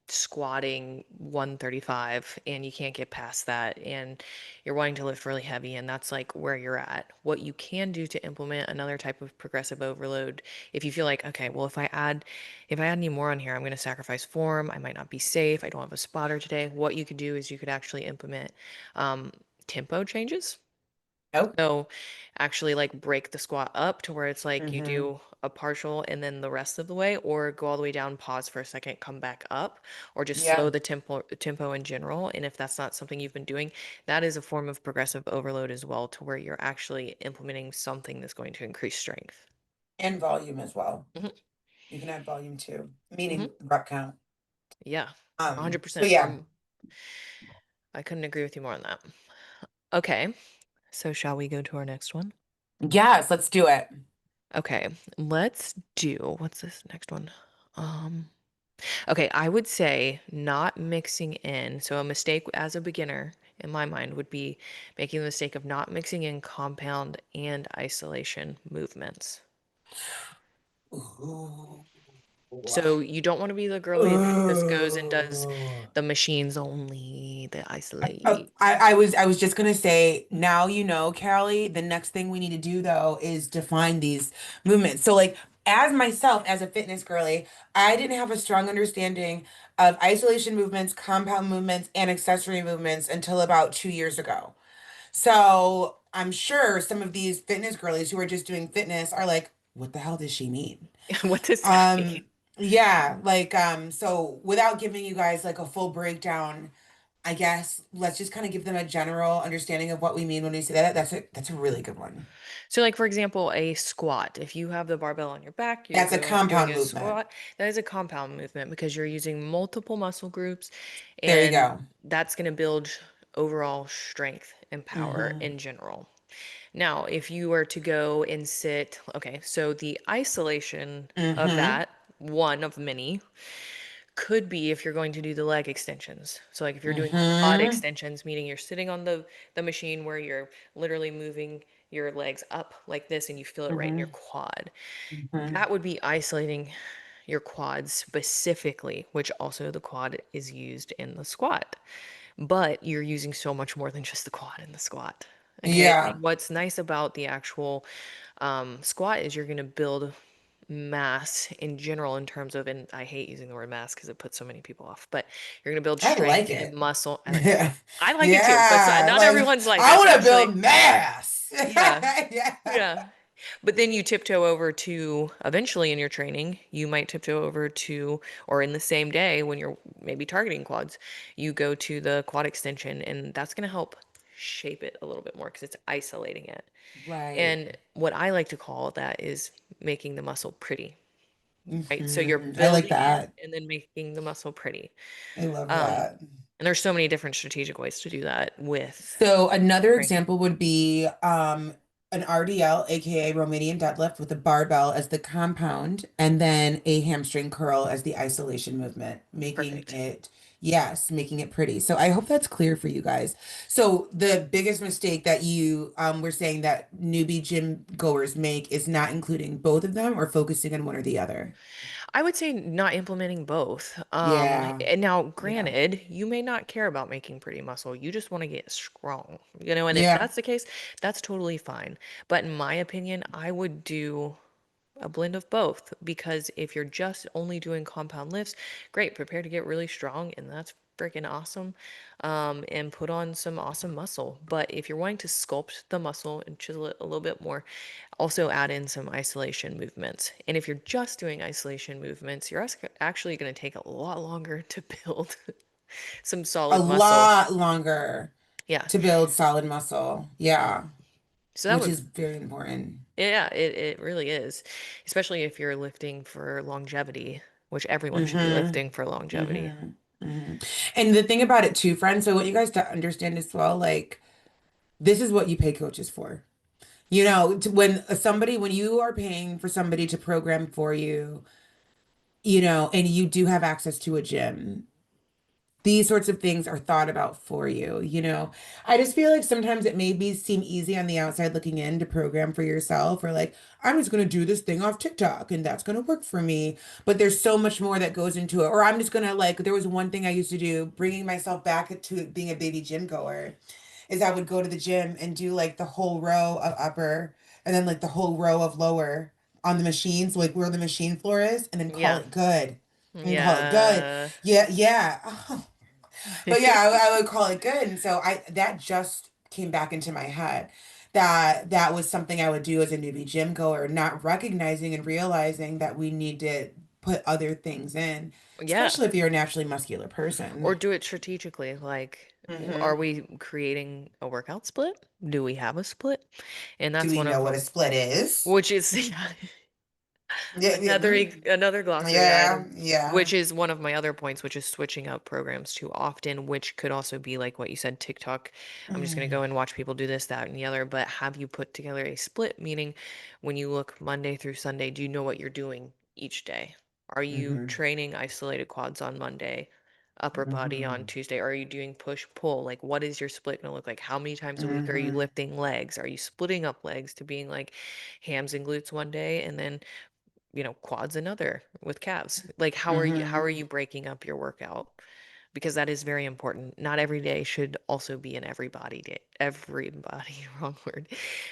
squatting 135 and you can't get past that and you're wanting to lift really heavy and that's like where you're at. What you can do to implement another type of progressive overload, if you feel like, okay, well if I add any more on here, I'm going to sacrifice form, I might not be safe, I don't have a spotter today. What you could do is you could actually implement um, tempo changes. Oh. So actually like break the squat up to where it's like you Mm-hmm. do a partial and then the rest of the way, or go all the way down, pause for a second, come back up, or just slow Yeah. the tempo in general. And if that's not something you've been doing, that is a form of progressive overload as well, to where you're actually implementing something that's going to increase strength. And volume as well. Hmm. You can add volume too, Hmm. meaning rep count. Yeah, So 100%. yeah. I couldn't agree with you more on that. Okay, so shall we go to our next one? Yes, let's do it. Okay, let's do, what's this next one? Um, Okay, I would say not mixing in. So a mistake as a beginner in my mind would be making the mistake of not mixing in compound and isolation movements. Ooh. So you don't want to be the girly that just goes and does Ooh. the machines only, the Uh, isolate. I was just gonna say, now you know, Callie, the next thing we need to do though is define these movements. So like as myself, as a fitness girly, I didn't have a strong understanding of isolation movements, compound movements, and accessory movements until about 2 years ago. So I'm sure some of these fitness girlies who are just doing fitness are like, what the hell does she mean? What does that mean? Um, yeah, like so without giving you guys like a full breakdown, I guess let's just kind of give them a general understanding of what we mean when we say that. That's a really good one. So, like for example, a squat. If you have the barbell on your back, you're That's a doing compound a movement. squat. That is a compound movement because you're using multiple muscle groups, There you and go. that's going to build overall strength and power Mm-hmm. in general. Now, if you were to go and sit, okay, so the isolation of Mm-hmm. that, one of many, could be if you're going to do the leg extensions. So like if you're doing quad Mm-hmm. extensions, meaning you're sitting on the machine where you're literally moving your legs up like this and you feel it right in your Mm-hmm. quad. Mm-hmm. That would be isolating your quads specifically, which also the quad is used in the squat. But you're using so much more than just the quad in the squat. Okay. Yeah, And what's nice about the actual squat is you're going to build mass in general in terms of, and I hate using the word mass because it puts so many people off, but you're going to build I like strength and it. muscle. Yeah. I like it too, but Yeah. not Like, everyone's like I this want to actually. build mass. Yeah. Yeah. Yeah. But then you tiptoe over to eventually in your training, you might tiptoe over to, or in the same day when you're maybe targeting quads, you go to the quad extension, and that's going to help shape it a little bit more because it's isolating it. Right. And what I like to call that is making the muscle pretty, right? So you're Hmm. I like building it that. and then making the muscle pretty. I love Um, that. and there's so many different strategic ways to do that with So another training. example would be an RDL, aka Romanian deadlift, with a barbell as the compound, and then a hamstring curl as the isolation movement, making Perfect. it, yes, making it pretty. So I hope that's clear for you guys. So the biggest mistake that you were saying that newbie gym goers make is not including both of them or focusing on one or the other. I would say not implementing both. Yeah. And now, Yeah. granted, you may not care about making pretty muscle. You just want to get strong, and if Yeah. that's the case, that's totally fine. But in my opinion, I would do a blend of both because if you're just only doing compound lifts, great, prepare to get really strong, and that's freaking awesome. And put on some awesome muscle. But if you're wanting to sculpt the muscle and chisel it a little bit more, also add in some isolation movements. And if you're just doing isolation movements, you're actually going to take a lot longer to build some A solid muscle. lot longer Yeah. to build solid muscle. Yeah. So that Which would, is very important. yeah, it really is. Especially if you're lifting for longevity, which everyone should be Mm-hmm. lifting for longevity. Mm-hmm. Mm-hmm. And the thing about it too, friends, so what you guys to understand as well, like this is what you pay coaches for. When you are paying for somebody to program for you, and you do have access to a gym, these sorts of things are thought about for you. I just feel like sometimes it may be seem easy on the outside looking in to program for yourself or like I'm just going to do this thing off TikTok and that's going to work for me, but there's so much more that goes into it. Or I'm just going to like there was one thing I used to do bringing myself back to being a baby gym goer is I would go to the gym and do like the whole row of upper and then like the whole row of lower on the machines, like where the machine floor is, and then call Yeah. it good. And call it good. Yeah. Yeah, yeah. But yeah, I would call it good. And so I that just came back into my head that was something I would do as a newbie gym goer, not recognizing and realizing that we need to put other things in, Yeah. especially if you're a naturally muscular Or person. do it strategically. Like, are Hmm. we creating a workout split? Do we have a split? And Do that's we one know of what a them, split is? which is Yeah, yeah, another glossary yeah, item, yeah. which is one of my other points, which is switching up programs too often, which could also be like what you said, TikTok. I'm just going to Mm-hmm. go and watch people do this, that, and the other. But have you put together a split? Meaning, when you look Monday through Sunday, do you know what you're doing each day? Are you Mm-hmm. training isolated quads on Monday, upper body on Mm-hmm. Tuesday? Are you doing push pull? Like, what is your split going to look like? How many times a week are you Mm-hmm. lifting legs? Are you splitting up legs to being like hams and glutes one day and then quads another with calves? Like how are you Mm-hmm. breaking up your workout? Because that is very important. Not every day should also be an every body day. Every body, wrong word.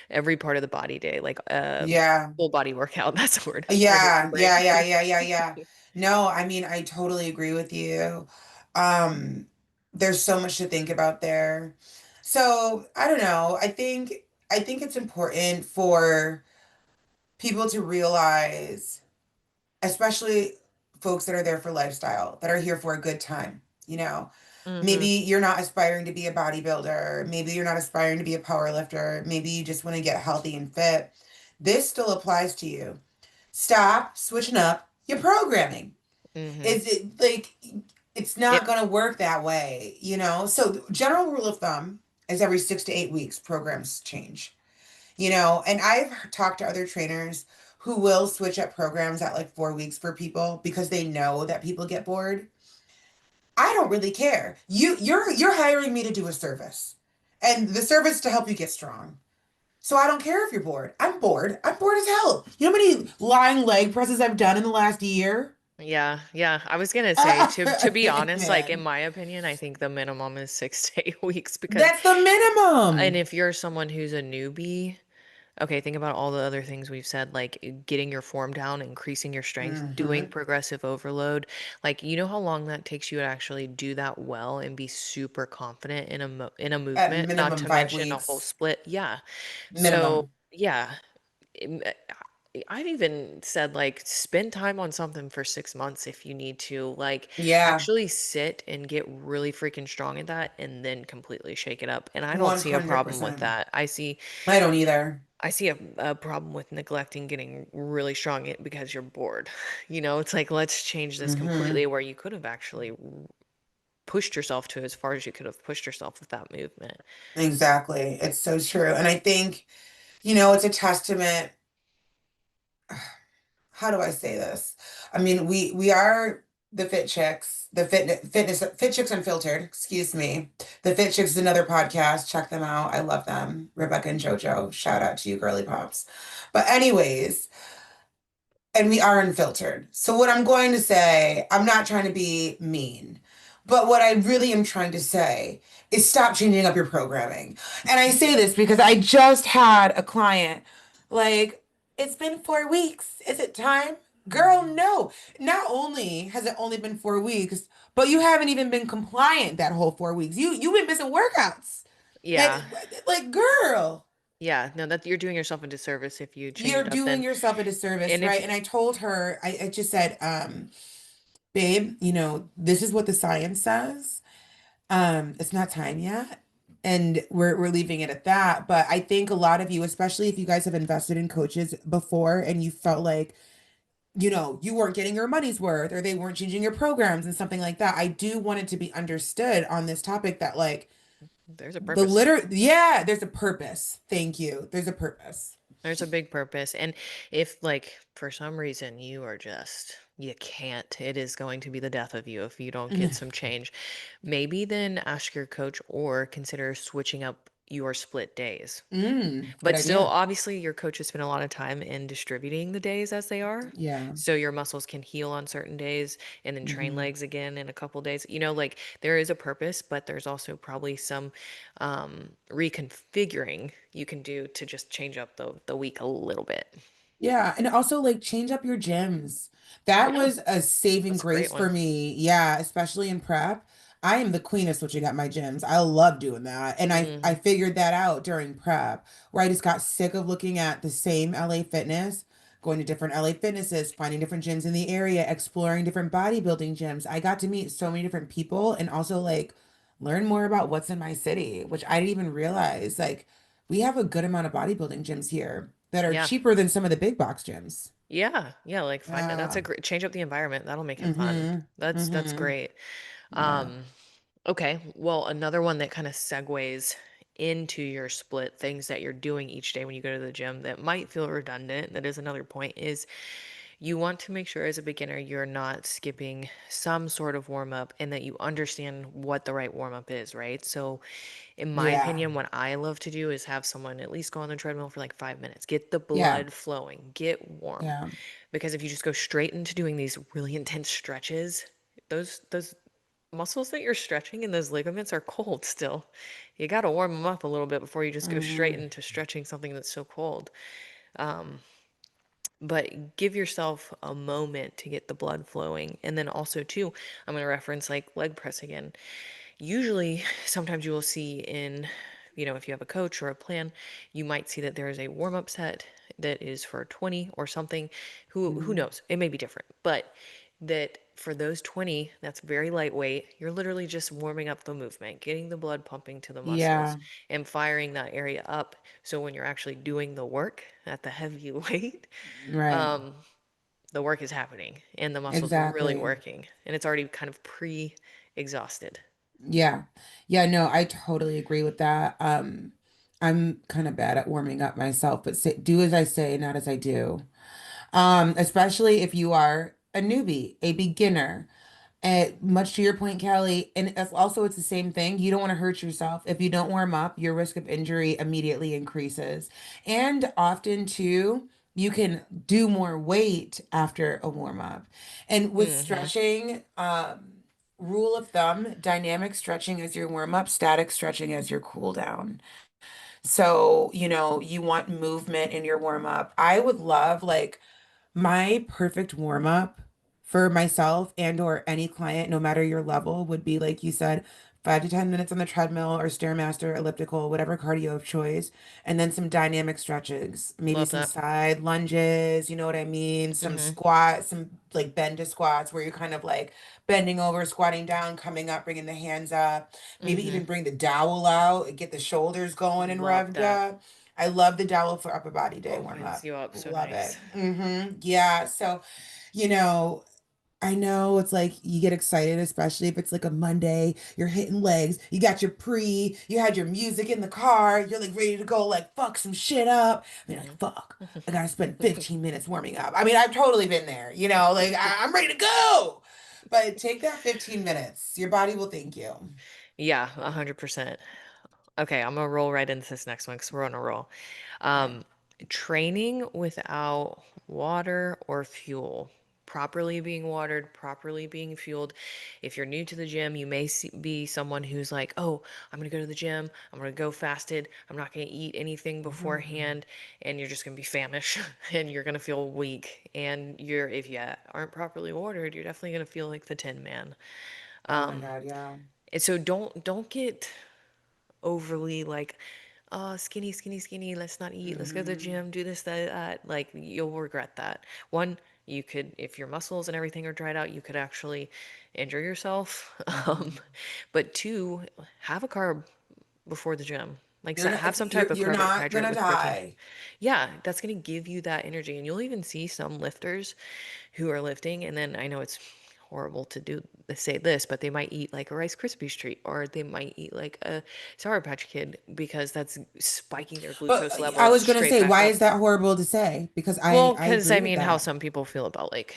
Every part of the body day, like Yeah. full body workout. That's a word. Sorry, broken Yeah, brain. yeah, yeah, yeah, yeah, yeah. No, I mean, I totally agree with you. Um, there's so much to think about there. So, I don't know. I think it's important for people to realize, especially folks that are there for lifestyle, that are here for a good time, you know. Maybe Mm-hmm. you're not aspiring to be a bodybuilder, maybe you're not aspiring to be a power lifter, maybe you just want to get healthy and fit. This still applies to you. Stop switching up your programming. Mm-hmm. Is it like it's not Yep. going to work that way? So the general rule of thumb is every 6 to 8 weeks programs change. And I've talked to other trainers who will switch up programs at like 4 weeks for people because they know that people get bored. I don't really care. You're hiring me to do a service. And the service to help you get strong. So I don't care if you're bored. I'm bored. I'm bored as hell. You know how many lying leg presses I've done in the last year? Yeah, yeah. I was gonna say to be honest, like in Man, my opinion, I think the minimum is 6 to 8 weeks because that's the and minimum. if you're someone who's a newbie, okay, think about all the other things we've said, like getting your form down, increasing your strength, doing Hmm. progressive overload. Like, you know how long that takes you to actually do that well and be super confident in a At movement, not minimum to five mention a whole weeks. split. Yeah. So, Minimum. yeah, I've even said like spend time on something for 6 months if you need to. Like Yeah, actually sit and get really freaking strong at that and then completely shake it up. And I don't see a problem with 100%. that. I don't either. I see a problem with neglecting getting really strong because you're bored. You know, it's like let's change this completely Hmm. where you could have actually pushed yourself to as far as you could have pushed yourself with that movement. Exactly. It's so true. And I think, it's a testament. How do I say this? I mean, we are the fit chicks, the fitness fit chicks unfiltered, excuse me. The fit chicks is another podcast. Check them out. I love them. Rebecca and JoJo. Shout out to you, girly pops. But anyways, and we are unfiltered. So what I'm going to say, I'm not trying to be mean, but what I really am trying to say is stop changing up your programming. And I say this because I just had a client like, it's been 4 weeks. Is it time? Girl, Mhm. no. Not only has it only been 4 weeks, but you haven't even been compliant that whole 4 weeks. You've been missing workouts. And Yeah. like, girl, Yeah, no, that you're doing yourself a disservice if you change you're it up then. doing yourself a disservice, And if right? And I told her, I just said, babe, this is what the science says. It's not time yet. And we're leaving it at that. But I think a lot of you, especially if you guys have invested in coaches before and you felt like, you weren't getting your money's worth or they weren't changing your programs and something like that. I do want it to be understood on this topic that like there's a purpose. yeah, there's a purpose. Thank you. There's a purpose. There's a big purpose. And if, like, for some reason you can't, it is going to be the death of you if you don't get some change. Maybe then ask your coach or consider switching up your split days. Good But still, idea. obviously, your coaches spend a lot of time in distributing the days as they are. Yeah. So your muscles can heal on certain days and then train Hmm. legs again in a couple days. You know, like there is a purpose, but there's also probably some reconfiguring you can do to just change up the week a little bit. Yeah, and also like change up your gyms. That Yeah, was a saving that's a great grace for one. me. Yeah, especially in prep. I am the queen of switching up my gyms. I love doing that. And I Hmm. figured that out during prep, where I just got sick of looking at the same LA Fitness, going to different LA Fitnesses, finding different gyms in the area, exploring different bodybuilding gyms. I got to meet so many different people and also like learn more about what's in my city, which I didn't even realize. Like we have a good amount of bodybuilding gyms here that are Yeah. cheaper than some of the big box gyms. Yeah, yeah, like find it. That's a Yeah. great change up the environment. That'll make it fun. Mm-hmm. That's Mm-hmm. great. Yeah. Um, okay, well, another one that kind of segues into your split things that you're doing each day when you go to the gym that might feel redundant, that is another point, is you want to make sure as a beginner you're not skipping some sort of warm up and that you understand what the right warm up is, right? So, in my Yeah. opinion, what I love to do is have someone at least go on the treadmill for like 5 minutes, get the Yeah. blood flowing, get warm. Yeah. Because if you just go straight into doing these really intense stretches, those muscles that you're stretching and those ligaments are cold still. You got to warm them up a little bit before you just go straight Mm-hmm. into stretching something that's so cold. Um, but give yourself a moment to get the blood flowing. And then also, too, I'm going to reference like leg press again. Usually, sometimes you will see in, if you have a coach or a plan, you might see that there is a warm up set that is for 20 or something. Who Mm-hmm. knows? It may be different, but that for those 20, that's very lightweight. You're literally just warming up the movement, getting the blood pumping to the muscles Yeah. and firing that area up. So when you're actually doing the work at the heavy weight, Right. um, the work is happening and the muscles really Exactly. working and it's already kind of pre-exhausted. Yeah. Yeah, no, I totally agree with that. I'm kind of bad at warming up myself, but do as I say, not as I do. Especially if you are a newbie, a beginner. Much to your point, Callie, and it's the same thing. You don't want to hurt yourself. If you don't warm up, your risk of injury immediately increases. And often too, you can do more weight after a warm up. And with Hmm. stretching, rule of thumb, dynamic stretching as your warm up, static stretching as your cool down. So, you want movement in your warm up. I would love like my perfect warm up for myself and or any client, no matter your level, would be like you said, 5 to 10 minutes on the treadmill or Stairmaster, elliptical, whatever cardio of choice, and then some dynamic stretches, maybe Love some that. side lunges, you know what I mean? Some Hmm. squats, some like bend to squats where you're kind of like bending over, squatting down, coming up, bringing the hands up, maybe Hmm. even bring the dowel out, get the shoulders going and Love revved that. up. I love the dowel for upper body day warm Opens up. you up so Love nice. it. Yeah. So, you know, I know it's like you get excited, especially if it's like a Monday, you're hitting legs, you got your you had your music in the car, you're like ready to go, like fuck some shit up. And you're like, Hmm. fuck, I gotta spend 15 minutes warming up. I mean, I've totally been there, like I'm ready to go. But take that 15 minutes. Your body will thank you. Yeah, 100%. Okay, I'm gonna roll right into this next one because we're on a roll. Okay. Um, Training without water or fuel, properly being watered, properly being fueled. If you're new to the gym, you may be someone who's like, "Oh, I'm gonna go to the gym. I'm gonna go fasted. I'm not gonna eat anything Mhm. beforehand, and you're just gonna be famished, and you're gonna feel weak. And if you aren't properly watered, you're definitely gonna feel like the Tin Man. Oh my God, yeah. And so don't get overly like, skinny, skinny, skinny, let's not eat, let's go to the Hmm. gym, do this, that. Like, you'll regret that. One, you could, if your muscles and everything are dried out, you could actually injure yourself. Um, Hmm. but two, have a carb before the gym. Like, You're not, have some type of you're not carbohydrate gonna with protein. die. Yeah, that's going to give you that energy. And you'll even see some lifters who are lifting, and then I know it's horrible to say this, but they might eat like a Rice Krispies treat, or they might eat like a Sour Patch Kid because that's spiking their But glucose I levels was gonna straight say, back why up. is that horrible to say? Because Well, I because agree I with mean, how that. some people feel about like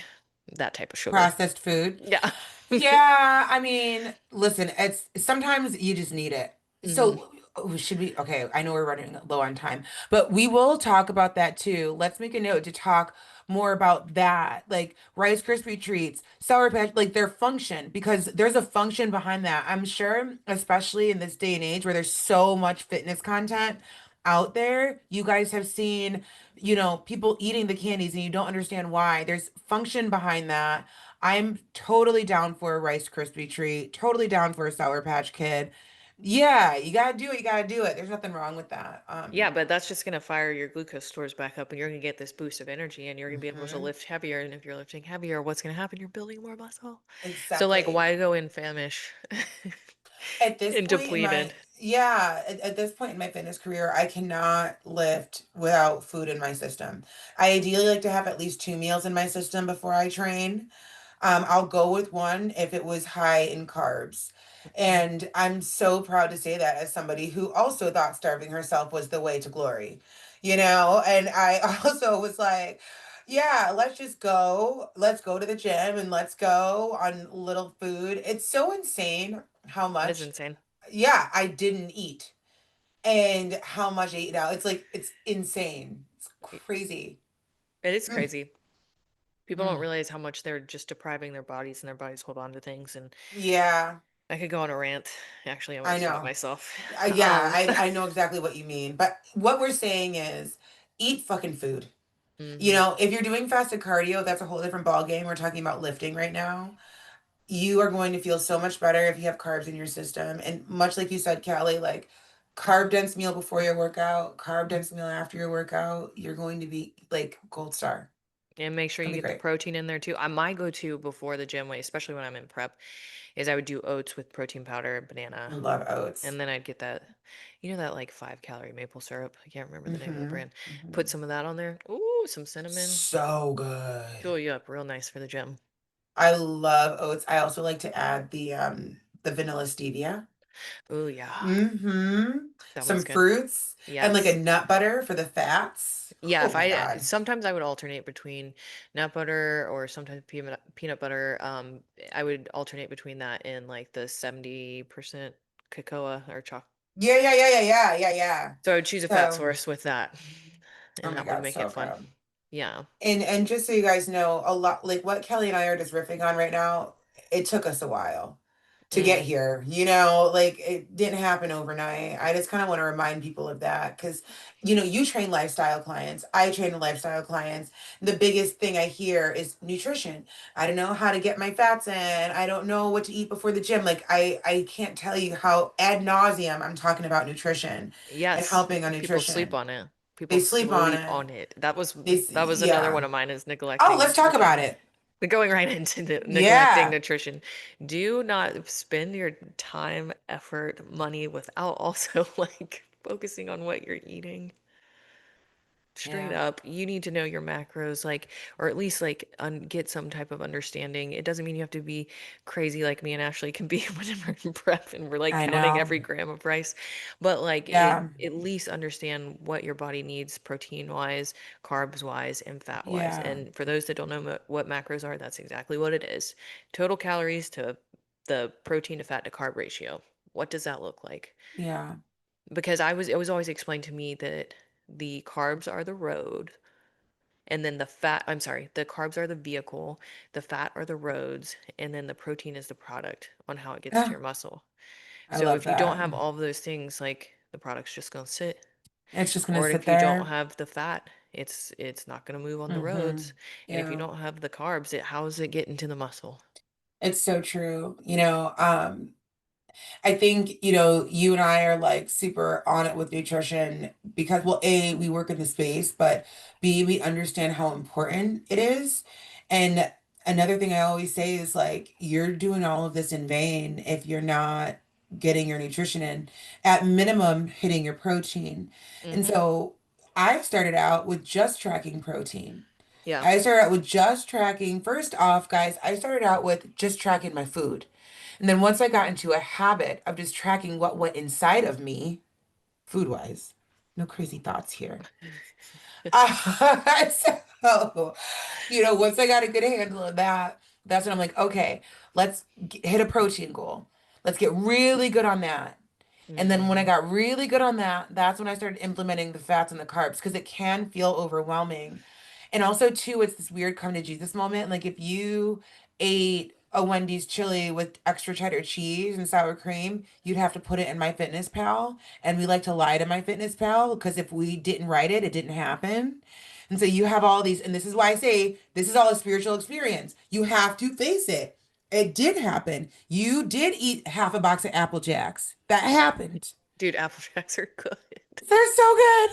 that type of sugar. Processed food. Yeah. Yeah, I mean, listen, it's sometimes you just need it. Hmm. So, should we? Okay, I know we're running low on time, but we will talk about that too. Let's make a note to talk more about that, like Rice Krispie treats, Sour Patch, like their function, because there's a function behind that. I'm sure, especially in this day and age where there's so much fitness content out there, you guys have seen, people eating the candies and you don't understand why. There's function behind that. I'm totally down for a Rice Krispie treat, totally down for a Sour Patch Kid. Yeah, you gotta do it, you gotta do it. There's nothing wrong with that. Yeah, but that's just gonna fire your glucose stores back up, and you're gonna get this boost of energy, and you're gonna be able to Mhm. lift heavier. And if you're lifting heavier, what's gonna happen? You're building more muscle. So like, Exactly. why go in famish At this and point in my, depleted? yeah, at this point in my fitness career, I cannot lift without food in my system. I ideally like to have at least 2 meals in my system before I train. I'll go with one if it was high in carbs. Mhm. And I'm so proud to say that as somebody who also thought starving herself was the way to glory, And I also was like, yeah, let's just go. Let's go to the gym and let's go on little food. It's so insane how It is much, insane. yeah, I didn't eat and how much I ate now. It's like, it's insane. It's crazy. It is Mm, crazy. People don't mm. realize how much they're just depriving their bodies, and their bodies hold on to things. And Yeah, I could go on a rant. Actually, I I might stop know. myself. Yeah, I know exactly what you mean. But what we're saying is eat fucking food. Hmm. If you're doing fasted cardio, that's a whole different ball game. We're talking about lifting right now. You are going to feel so much better if you have carbs in your system. And much like you said, Callie, like carb dense meal before your workout, carb dense meal after your workout, you're going to be like gold star. And make It's sure gonna you be get the great. protein in there too. My go-to before the gym weight, especially when I'm in prep, is I would do oats with protein powder, I banana, love oats. and then I'd get that, that like 5 calorie maple syrup. I can't remember the name of the Hmm. brand. Put Hmm. some of that on there. Ooh, some cinnamon. So good. Fuel you up real nice for the gym. I love oats. I also like to add the vanilla stevia. Ooh, yeah. Mm-hmm. That some one's good. fruits, and like a Yes. nut butter for the fats. Yeah, Oh if my I God. sometimes I would alternate between nut butter or sometimes peanut butter. I would alternate between that and like the 70% cocoa or chocolate. Yeah, yeah, yeah, yeah, yeah, yeah, yeah. So I would choose a fat So, source with that, oh and my that would God, make it so fun. good. Yeah. And just so you guys know, a lot like what Kelly and I are just riffing on right now, it took us a while to get Mm. here. Like it didn't happen overnight. I just kind of want to remind people of that because you train lifestyle clients. I train lifestyle clients. The biggest thing I hear is nutrition. I don't know how to get my fats in. I don't know what to eat before the gym. Like I can't tell you how ad nauseum I'm talking about nutrition and Yes, helping on people sleep nutrition. on it. They People sleep on sleep it. on it. That was another one Yeah. of mine is Oh, neglecting let's talk nutrition. about it. We're going right into neglecting Yeah. nutrition. Do not spend your time, effort, money without also like focusing on what you're eating. Straight Yeah. up, you need to know your macros, like, or at least like get some type of understanding. It doesn't mean you have to be crazy like me and Ashley can be when we're in prep and we're like I counting know. every gram of rice, but like it Yeah. at least understand what your body needs protein wise, carbs wise, and fat wise. Yeah. And for those that don't know what macros are, that's exactly what it is. Total calories to the protein to fat to carb ratio. What does that look like? Yeah. Because it was always explained to me that the carbs are the road and then I'm sorry, the carbs are the vehicle, the fat are the roads, and then the protein is the product on how it gets to Yeah. your muscle. I So love if you don't that. have all of those things, like the product's just gonna sit. It's just gonna Or sit if you don't there. have the fat, it's not gonna move on the Mm-hmm. roads. And if you Yeah. don't have the carbs, how is it getting to the muscle? It's so true. I think, you and I are like super on it with nutrition because, well, A, we work in the space, but B, we understand how important it is. And another thing I always say is like, you're doing all of this in vain if you're not getting your nutrition in, at minimum, hitting your protein. And Mm-hmm. so I started out with just tracking protein. Yeah. I started out with just tracking. First off, guys, I started out with just tracking my food. And then once I got into a habit of just tracking what went inside of me, food wise, no crazy thoughts here. So, once I got a good handle of that, that's when I'm like, okay, let's hit a protein goal. Let's get really good on that. And then when I Mm-hmm. got really good on that, that's when I started implementing the fats and the carbs because it can feel overwhelming. And also, too, it's this weird come to Jesus moment. Like if you ate a Wendy's chili with extra cheddar cheese and sour cream, you'd have to put it in MyFitnessPal. And we like to lie to MyFitnessPal because if we didn't write it, it didn't happen. And so you have all these, and this is why I say this is all a spiritual experience. You have to face it. It did happen. You did eat half a box of Apple Jacks. That happened. Dude, Apple Jacks are good. They're so good.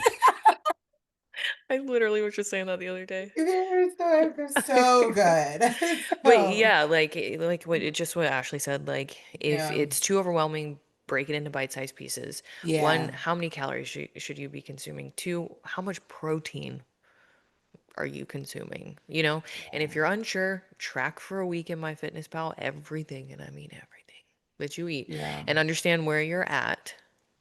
I literally was just saying that the other day. They're so good. But So, yeah, like what Ashley said, like if yeah. it's too overwhelming, break it into bite-sized pieces. One, Yeah. how many calories should you be consuming? Two, how much protein are you consuming? And if Yeah. you're unsure, track for a week in MyFitnessPal everything, and I mean everything that you eat, Yeah. and understand where you're at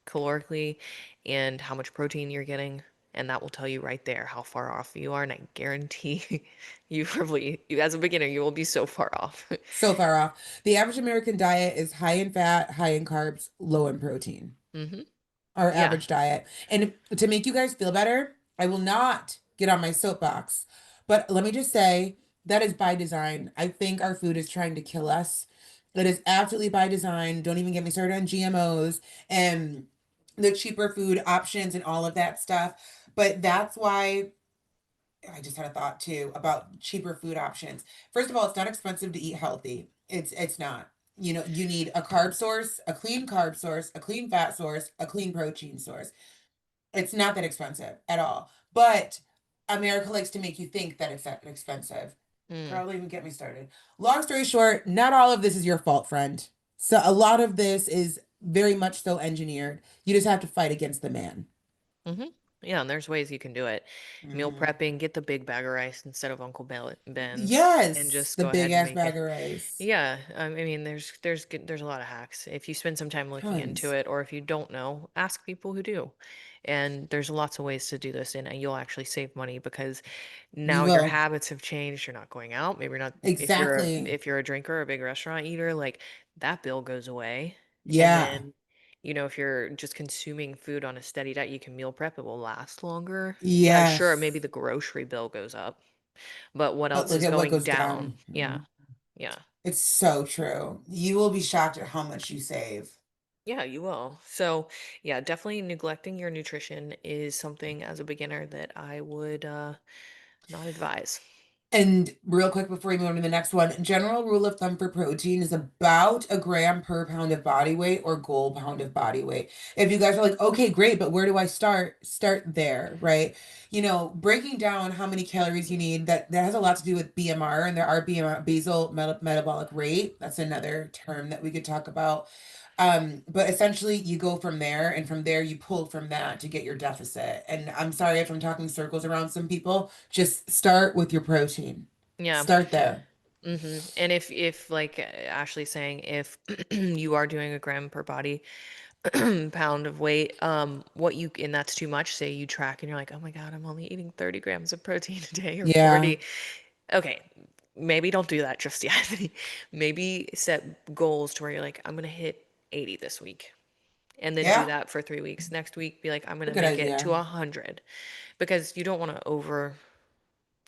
calorically and how much protein you're getting. And that will tell you right there how far off you are. And I guarantee as a beginner, you will be so far off. So far off. The average American diet is high in fat, high in carbs, low in protein. Hmm. Our Yeah. average diet. And to make you guys feel better, I will not get on my soapbox. But let me just say that is by design. I think our food is trying to kill us. It is absolutely by design. Don't even get me started on GMOs and the cheaper food options and all of that stuff. But that's why I just had a thought too about cheaper food options. First of all, it's not expensive to eat healthy. It's not. You need a carb source, a clean carb source, a clean fat source, a clean protein source. It's not that expensive at all. But America likes to make you think that it's that expensive. Mm. Girl, don't even get me started. Long story short, not all of this is your fault, friend. So a lot of this is very much so engineered. You just have to fight against the man. Hmm. Yeah, and there's ways you can do it. Meal Hmm. prepping, get the big bag of rice instead of Ben's, and Yes, just the go big ahead and ass make bag it. of rice. Yeah, I mean, there's a lot of hacks. If you spend some time looking into Tons. it, or if you don't know, ask people who do. And there's lots of ways to do this, and you'll actually save money because You now your will. habits have changed. You're not going out. Maybe you're not. Exactly. If you're a drinker or a big restaurant eater, like that bill goes away. And Yeah. then, if you're just consuming food on a steady diet, you can meal prep. It will last longer. Yeah, sure, maybe Yes. the grocery bill goes up, but what But else look is at what going goes down? down. Yeah. Mhm. Yeah. It's so true. You will be shocked at how much you save. Yeah, you will. So, yeah, definitely neglecting your nutrition is something as a beginner that I would not advise. And real quick before we move on to the next one, general rule of thumb for protein is about a gram per pound of body weight or goal pound of body weight. If you guys are like, okay, great, but where do I start? Start there, right? Breaking down how many calories you need, that has a lot to do with BMR, and there are BMR, metabolic rate. That's another term that we could talk about. But essentially you go from there, and from there you pull from that to get your deficit. And I'm sorry if I'm talking circles around some people. Just start with your protein. Yeah. Start there. And if like Ashley's saying, if you are doing a gram per body pound of weight, and that's too much, say you track and you're like, oh my God, I'm only eating 30 grams of protein a day or Yeah. 40. Okay, maybe don't do that just yet. Maybe set goals to where you're like, I'm gonna hit 80 this week. And then do Yeah. that for 3 weeks. Next week, be like, I'm A gonna good make it to idea. 100. Because you don't want to over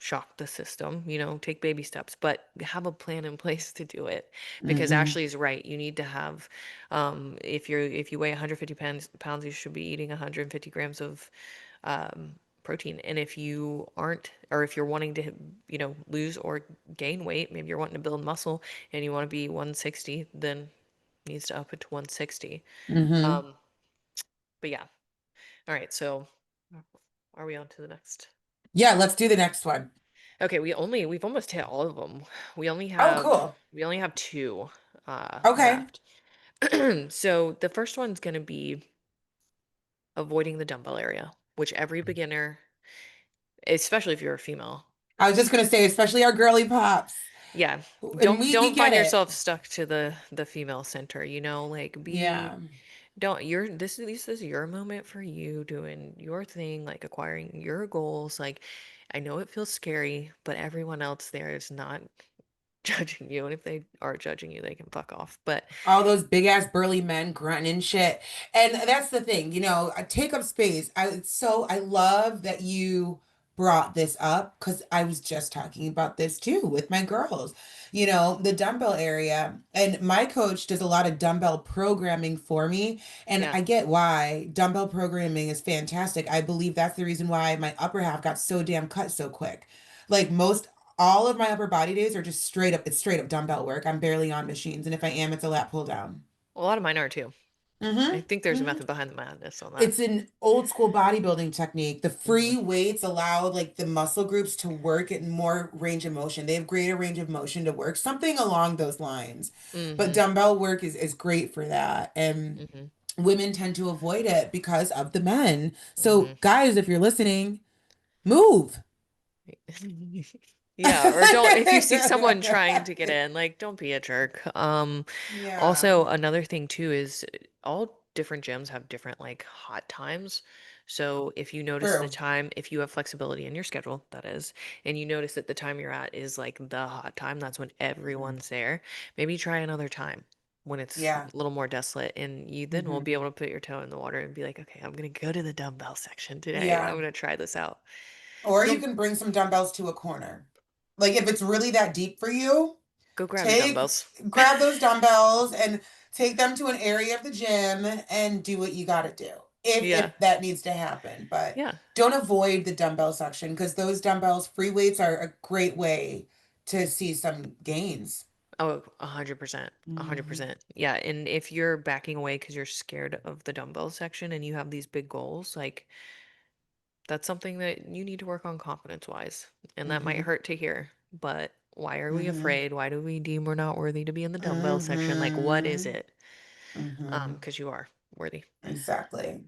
shock the system, take baby steps, but have a plan in place to do it. Because Mm-hmm. Ashley's right. You need to have, if you weigh 150 pounds, you should be eating 150 grams of protein. And if you aren't, or if you're wanting to, lose or gain weight, maybe you're wanting to build muscle and you want to be 160, then needs to up it to 160. Mm-hmm. Um, but yeah. All right. So are we on to the next? Yeah, let's do the next one. Okay, we've almost hit all of them. We only Oh, have cool. we only have two Okay. left. So the first one's going to be avoiding the dumbbell area, which every beginner, especially if you're a female, I was just gonna say, especially our girly pops. yeah, And don't we don't get find it. yourself stuck to the female center, like be Yeah. don't you're this is your moment for you doing your thing, like acquiring your goals. Like I know it feels scary, but everyone else there is not judging you, and if they are judging you, they can fuck off. But All those big ass burly men grunting and shit. And that's the thing, I take up space. I love that you brought this up because I was just talking about this too with my girls. The dumbbell area. And my coach does a lot of dumbbell programming for me. And yeah, I get why dumbbell programming is fantastic. I believe that's the reason why my upper half got so damn cut so quick. Like most all of my upper body days are just it's straight up dumbbell work. I'm barely on machines. And if I am, it's a lat pull down. a lot of mine are too. I Mm-hmm. think there's a Mm-hmm. method behind the madness on that. It's an old school bodybuilding technique. The Hmm. free weights allow like the muscle groups to work at more range of motion. They have greater range of motion to work, something along those lines. But Hmm. dumbbell work is great for that. And Hmm. women tend to avoid it because of the men. Hmm. So guys, if you're listening, move. Yeah, or don't, if you see someone trying to get in, like don't be a jerk. Yeah. Also another thing too is all different gyms have different like hot times. So if you notice the True. time, if you have flexibility in your schedule, that is, and you notice that the time you're at is like the hot time, that's when Mhm. everyone's there. Maybe try another time when it's Yeah. a little more desolate, and you then will Hmm. be able to put your toe in the water and be like, okay, I'm gonna go to the dumbbell section today and I'm Yeah. gonna try this out. Or you Don't can bring some dumbbells to a corner. Like if it's really that deep for you, go grab the take dumbbells. grab those dumbbells and take them to an area of the gym and do what you got to do. Yeah. If that needs to happen, but Yeah. don't avoid the dumbbell section because those dumbbells, free weights are a great way to see some gains. Oh, 100%. Hmm. 100%. Yeah. And if you're backing away because you're scared of the dumbbell section and you have these big goals, like that's something that you need to work on confidence wise. And that might Hmm. hurt to hear, but why are we Hmm. afraid? Why do we deem we're not worthy to be in the dumbbell section? Like, what is Hmm. it? Hmm. Because you are worthy. Exactly.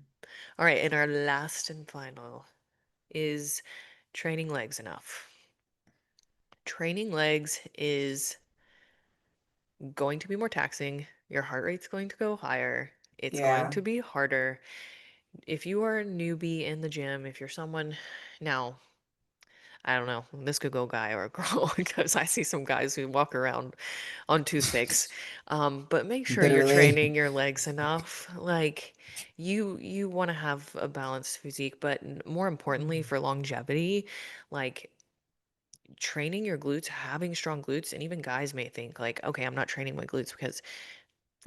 All right, and our last and final is training legs enough. Training legs is going to be more taxing. Your heart rate's going to go higher. It's going Yeah. to be harder. If you are a newbie in the gym, if you're someone now, I don't know, this could go guy or a girl because I see some guys who walk around on toothpicks. But make sure you're Literally. training your legs enough. Like you want to have a balanced physique, but more importantly for longevity, like training your glutes, having strong glutes, and even guys may think like, okay, I'm not training my glutes because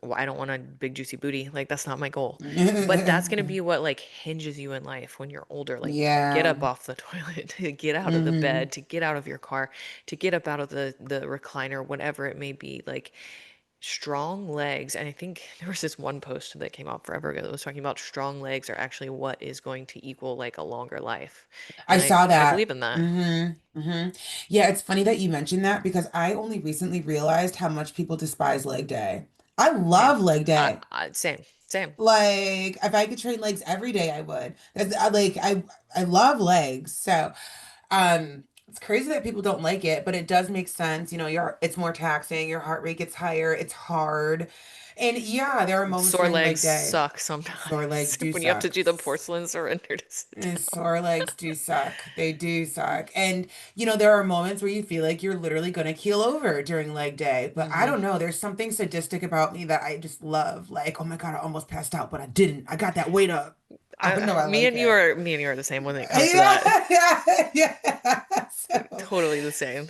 well, I don't want a big juicy booty. Like that's not my goal. But that's gonna be what like hinges you in life when you're older. Like to get Yeah. up off the toilet, to get out of the Hmm. bed, to get out of your car, to get up out of the recliner, whatever it may be. Like strong legs. And I think there was this one post that came out forever ago that was talking about strong legs are actually what is going to equal like a longer life. I And saw I that. believe in that. Hmm. Yeah, it's funny that you mentioned that because I only recently realized how much people despise leg day. I Same. love leg day. Same. Same. Like if I could train legs every day, I would. I love legs. So it's crazy that people don't like it, but it does make sense. You know, it's more taxing, your heart rate gets higher, it's hard. And yeah, there are moments Sore during legs leg day. suck Sore legs sometimes do when you have to suck. do the porcelain surrender to sit And down. sore legs do suck. They do suck. And, you know, there are moments where you feel like you're literally going to keel over during leg day. But I Hmm. don't know. There's something sadistic about me that I just love. Like, oh my God, I almost passed out, but I didn't. I got that weight up. I don't know. I like it. Me and you are the same when it comes to that. Yeah, yeah, yeah. So Totally the same.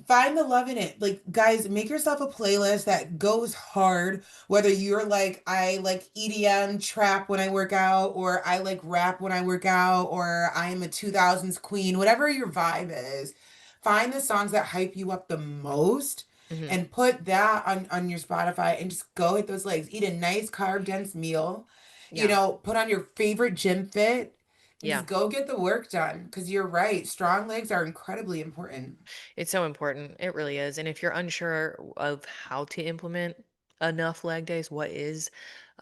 find the love in it. Like, guys, make yourself a playlist that goes hard. Whether you're like, I like EDM trap when I work out, or I like rap when I work out, or I am a 2000s queen, whatever your vibe is, find the songs that hype you up the most Hmm. and put that on your Spotify and just go hit those legs. Eat a nice carb dense meal, you Yeah. know, put on your favorite gym fit and Yeah. just go get the work done. Because you're right, strong legs are incredibly important. It's so important. It really is. And if you're unsure of how to implement enough leg days, what is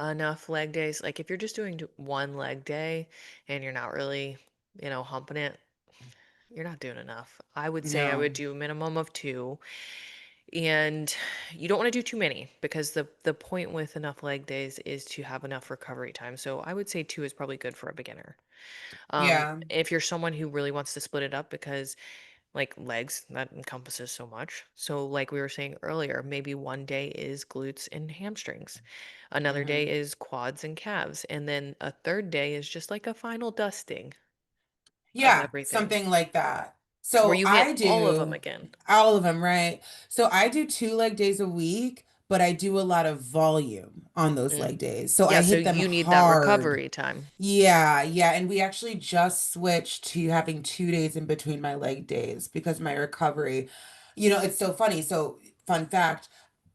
enough leg days? Like if you're just doing one leg day and you're not really, humping it, you're not doing enough. I would say I would No. do a minimum of two. And you don't want to do too many because the point with enough leg days is to have enough recovery time. So I would say two is probably good for a beginner. Yeah. If you're someone who really wants to split it up because like legs, that encompasses so much. So like we were saying earlier, maybe one day is glutes and hamstrings. Another day Hmm. is quads and calves. And then a third day is just like a final dusting of Yeah, everything something like that. where So you I hit all of them do again. all of them, right? So I do two leg days a week, but I do a lot of volume on those Mm. leg days. So I Yeah, so hit them you need that hard. recovery time. Yeah, yeah. And we actually just switched to having 2 days in between my leg days because my recovery, you know, it's so funny. So, fun fact.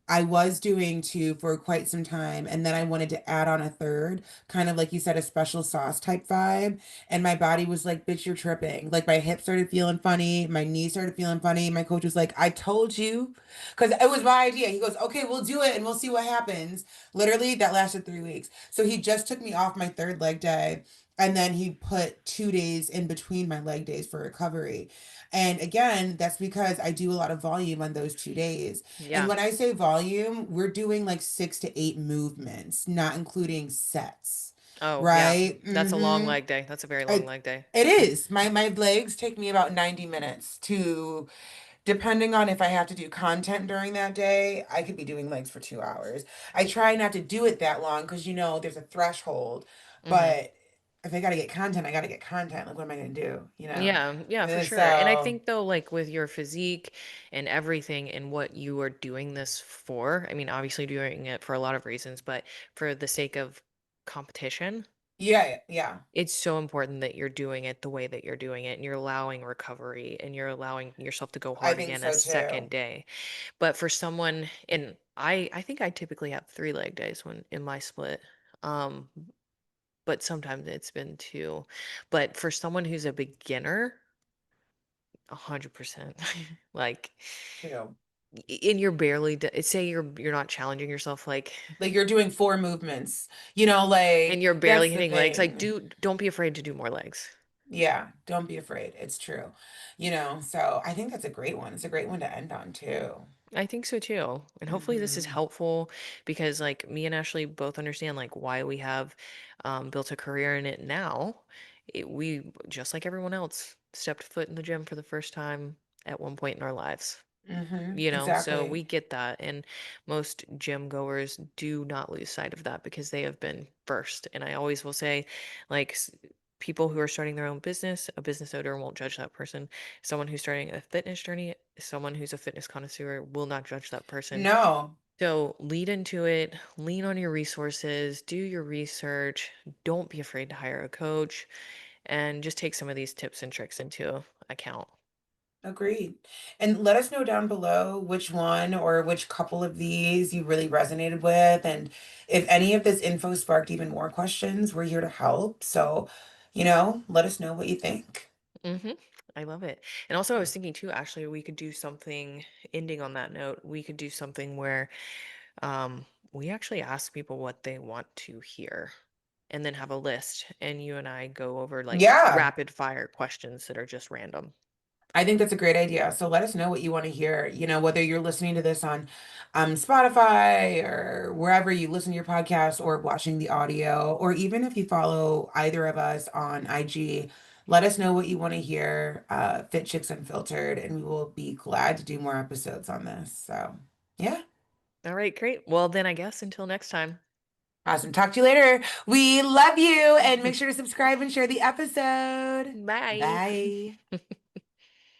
I was doing two for quite some time, and then I wanted to add on a third, kind of like you said, a special sauce type vibe. And my body was like, bitch, you're tripping. Like my hips started feeling funny, my knees started feeling funny. My coach was like, I told you, because it was my idea. He goes, okay, we'll do it and we'll see what happens. Literally, that lasted 3 weeks. So he just took me off my third leg day. And then he put 2 days in between my leg days for recovery. And again, that's because I do a lot of volume on those 2 days. And Yeah. when I say volume, we're doing like 6 to 8 movements, not including sets, Oh, yeah. right? That's a long Mm-hmm. leg day. That's a very long It, leg day. it is. My legs take me about 90 minutes to, depending on if I have to do content during that day, I could be doing legs for 2 hours. I try not to do it that long because you know there's a threshold, Hmm. but if I gotta get content, I gotta get content. Like what am I gonna do? You know? Yeah, yeah, for And sure. And I so think though, like with your physique and everything and what you are doing this for, I mean, obviously doing it for a lot of reasons, but for the sake of competition, yeah, yeah. it's so important that you're doing it the way that you're doing it and you're allowing recovery and you're allowing yourself to go I hard think again a so second too. day. But for someone, and I think I typically have three leg days when in my split. Um, but sometimes it's been two. But for someone who's a beginner, 100%. Like Too. And you're barely say you're not challenging yourself like, Like you're doing four movements, and like you're barely that's the hitting legs, like thing. don't be afraid to do more legs. Yeah, don't be afraid. It's true. So I think that's a great one. It's a great one to end on too. I think so too. And hopefully this is Hmm. helpful because like me and Ashley both understand like why we have built a career in it now. We, just like everyone else, stepped foot in the gym for the first time at one point in our lives. So Exactly. we get that. And most gym goers do not lose sight of that because they have been first. And I always will say, like, people who are starting their own business, a business owner won't judge that person. Someone who's starting a fitness journey, someone who's a fitness connoisseur will not judge that person. No, So lead into it, lean on your resources, do your research, don't be afraid to hire a coach, and just take some of these tips and tricks into account. agreed. And let us know down below which one or which couple of these you really resonated with. And if any of this info sparked even more questions, we're here to help. So, let us know what you think. hmm I love it. And also, I was thinking too, Ashley, we could do something, ending on that note, we could do something where we actually ask people what they want to hear and then have a list. And you and I go over like Yeah. rapid fire questions that are just random. I think that's a great idea. So let us know what you want to hear, whether you're listening to this on Spotify or wherever you listen to your podcast or watching the audio, or even if you follow either of us on IG, let us know what you want to hear, Fit Chicks Unfiltered, and we will be glad to do more episodes on this. So, yeah, All right, great. Well, then I guess until next time. awesome. Talk to you later. We love you, and make sure to subscribe and share the episode. Bye. Bye.